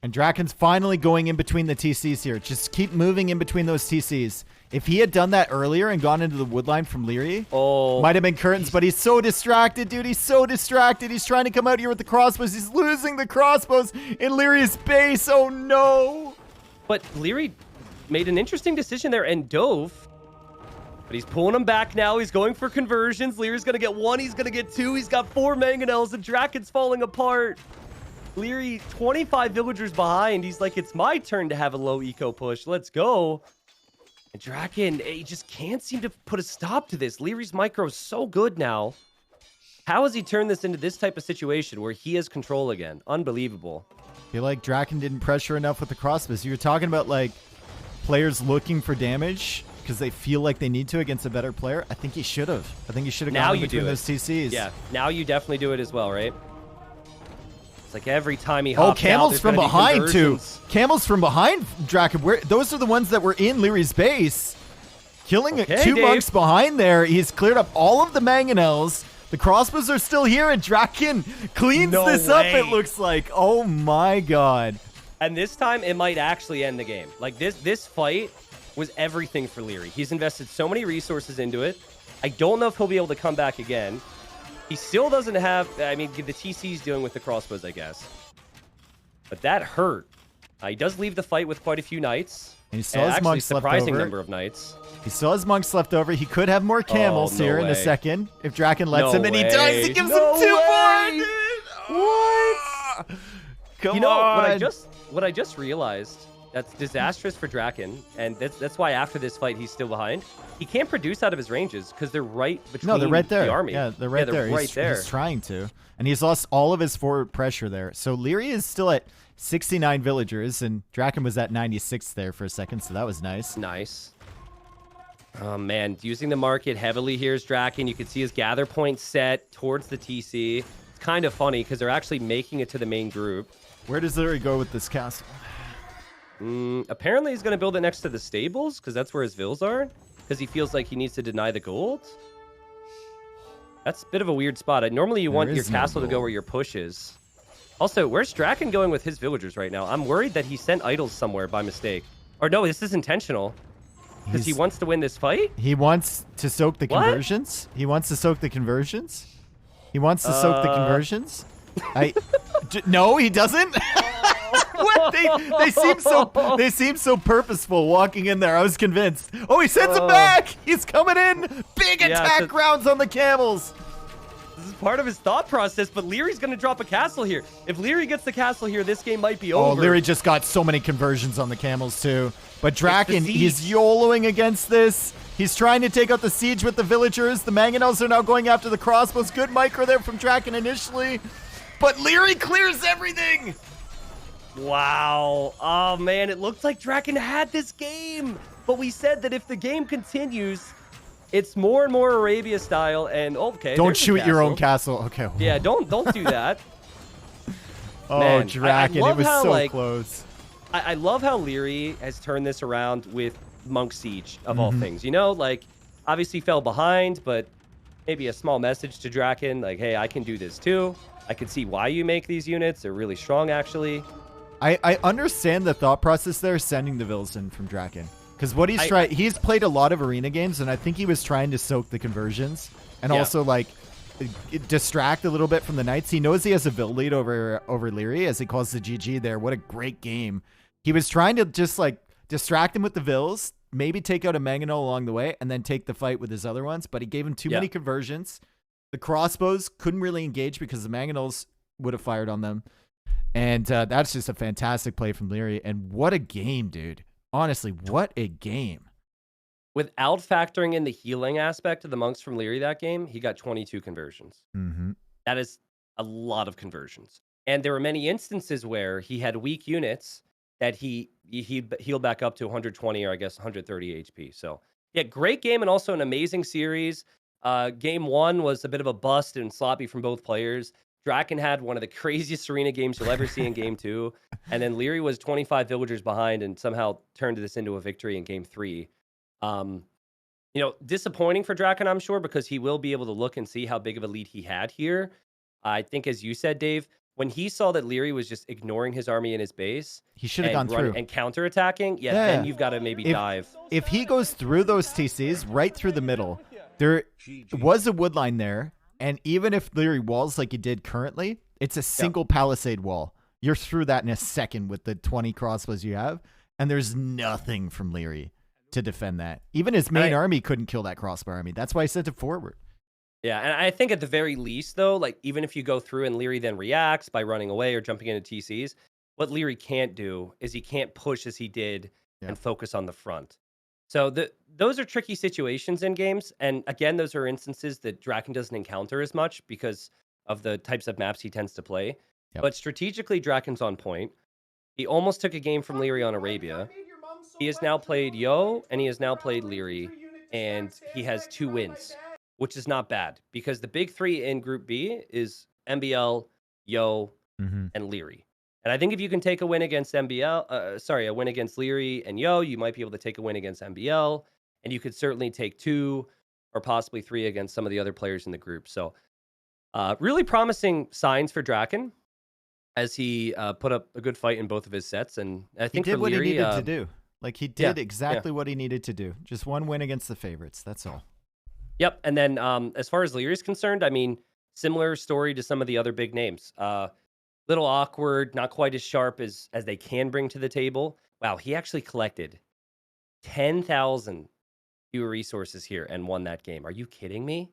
And Drakken's finally going in between the TCs here. Just keep moving in between those TCs. If he had done that earlier and gone into the woodline from Liereyy, might have been curtains, but he's so distracted, dude. He's so distracted. He's trying to come out here with the crossbows. He's losing the crossbows in Lierey's base. Oh, no. But Liereyy made an interesting decision there and dove. But he's pulling him back now. He's going for conversions. Lierey's going to get 1. He's going to get 2. He's got 4 mangonels, and Drakken's falling apart. Liereyy, 25 villagers behind. He's like, it's my turn to have a low eco push. Let's go. And Dracken, he just can't seem to put a stop to this. Lierey's micro is so good now. How has he turned this into this type of situation where he has control again? Unbelievable. I feel like Dracken didn't pressure enough with the crossbows. You were talking about, like, players looking for damage because they feel like they need to against a better player. I think he should have. I think he should have gone in between those TCs. Yeah, now you definitely do it as well, right? It's like every time he hops camels out, from behind too. Camels from behind Dracken. Those are the ones that were in Lierey's base. Killing 2 monks behind there. He's cleared up all of the mangonels. The crossbows are still here, and Dracken cleans this up, it looks like. Oh my god. And this time, it might actually end the game. Like, this fight was everything for Liereyy. He's invested so many resources into it. I don't know if he'll be able to come back again. He still doesn't have... I mean, the TC's dealing with the crossbows, I guess. But that hurt. He does leave the fight with quite a few knights. And he still has monks left over. Surprising number of knights. He still has monks left over. He could have more camels here in a second if Dracken lets him, and he does. He gives him 2 more. Dude. What? Come on. What I just realized That's disastrous for Dracken, and that's why after this fight he's still behind. He can't produce out of his ranges because they're right between No, they're right there. the army. Yeah, they're right there. Right there. He's trying to, and he's lost all of his forward pressure there. So Liereyy is still at 69 villagers, and Dracken was at 96 there for a second, so that was nice. Nice. Oh, man. Using the market heavily here is Dracken. You can see his gather point set towards the TC. It's kind of funny because they're actually making it to the main group. Where does Liereyy go with this castle? Apparently, he's going to build it next to the stables because that's where his vills are. Because he feels like he needs to deny the gold. That's a bit of a weird spot. Normally, you want your castle to go where your push is. Also, where's Dracken going with his villagers right now? I'm worried that he sent idols somewhere by mistake. Or no, this is intentional. Because he wants to win this fight? He wants to soak the conversions? He wants to soak the conversions? He wants to soak the conversions? No, he doesn't? What? They seem so purposeful walking in there. I was convinced. Oh, he sends him back. He's coming in. Big attack rounds on the camels. This is part of his thought process, but Lierey's going to drop a castle here. If Liereyy gets the castle here, this game might be over. Oh, Liereyy just got so many conversions on the camels too. But Dracken, he's YOLOing against this. He's trying to take out the siege with the villagers. The mangonels are now going after the crossbows. Good micro there from Dracken initially. But Liereyy clears everything. Wow. Oh, man. It looks like Dracken had this game. But we said that if the game continues, it's more and more Arabia style. And okay, don't shoot your own castle. Okay. Yeah, don't do that. Oh, man, Dracken, it was so close. I love how Liereyy has turned this around with Monk Siege, of all things. You know, like, obviously fell behind, but maybe a small message to Dracken, like, hey, I can do this too. I can see why you make these units. They're really strong, actually. I understand the thought process there, sending the vills in from Dracken. Because what he's played a lot of arena games, and I think he was trying to soak the conversions and also, like, distract a little bit from the knights. He knows he has a vill lead over Liereyy, as he calls the GG there. What a great game. He was trying to just, like, distract him with the vills, maybe take out a mangonel along the way, and then take the fight with his other ones, but he gave him too many conversions. The crossbows couldn't really engage because the mangonels would have fired on them. And that's just a fantastic play from Liereyy. And what a game, dude. Honestly, what a game. Without factoring in the healing aspect of the monks from Liereyy that game, he got 22 conversions. That is a lot of conversions. And there were many instances where he had weak units that he healed back up to 120 or I guess 130 HP. So, yeah, great game and also an amazing series. Game one was a bit of a bust and sloppy from both players. Dracken had one of the craziest arena games you'll ever see in game two. And then Liereyy was 25 villagers behind and somehow turned this into a victory in game three. You know, disappointing for Dracken, I'm sure, because he will be able to look and see how big of a lead he had here. I think, as you said, Dave, when he saw that Liereyy was just ignoring his army in his base, he should have gone through and counterattacking. Then you've got to maybe dive. If he goes through those TCs right through the middle, there was a wood line there, and even if Liereyy walls like he did currently, it's a single palisade wall. You're through that in a second with the 20 crossbows you have, and there's nothing from Liereyy to defend that. Even his main army couldn't kill that crossbow army. That's why I sent it forward. Yeah, and I think at the very least, though, like, even if you go through and Liereyy then reacts by running away or jumping into TCs, what Liereyy can't do is he can't push as he did and focus on the front. So those are tricky situations in games. And again, those are instances that Dracken doesn't encounter as much because of the types of maps he tends to play. But strategically, Drakken's on point. He almost took a game from Liereyy on Arabia. He has now played Yo, and he has now played Liereyy, and he has 2 wins, which is not bad because the big 3 in Group B is MBL, Yo, and Liereyy. And I think if you can take a win against a win against Liereyy and Yo, you might be able to take a win against MBL, and you could certainly take 2 or possibly 3 against some of the other players in the group. So really promising signs for Dracken as he put up a good fight in both of his sets. And I think he did what Liereyy, he needed to do. Like, he did exactly what he needed to do. Just 1 win against the favorites. That's all. Yep. And then as far as Liereyy is concerned, I mean, similar story to some of the other big names. Little awkward, not quite as sharp as they can bring to the table. Wow, he actually collected 10,000 fewer resources here and won that game. Are you kidding me?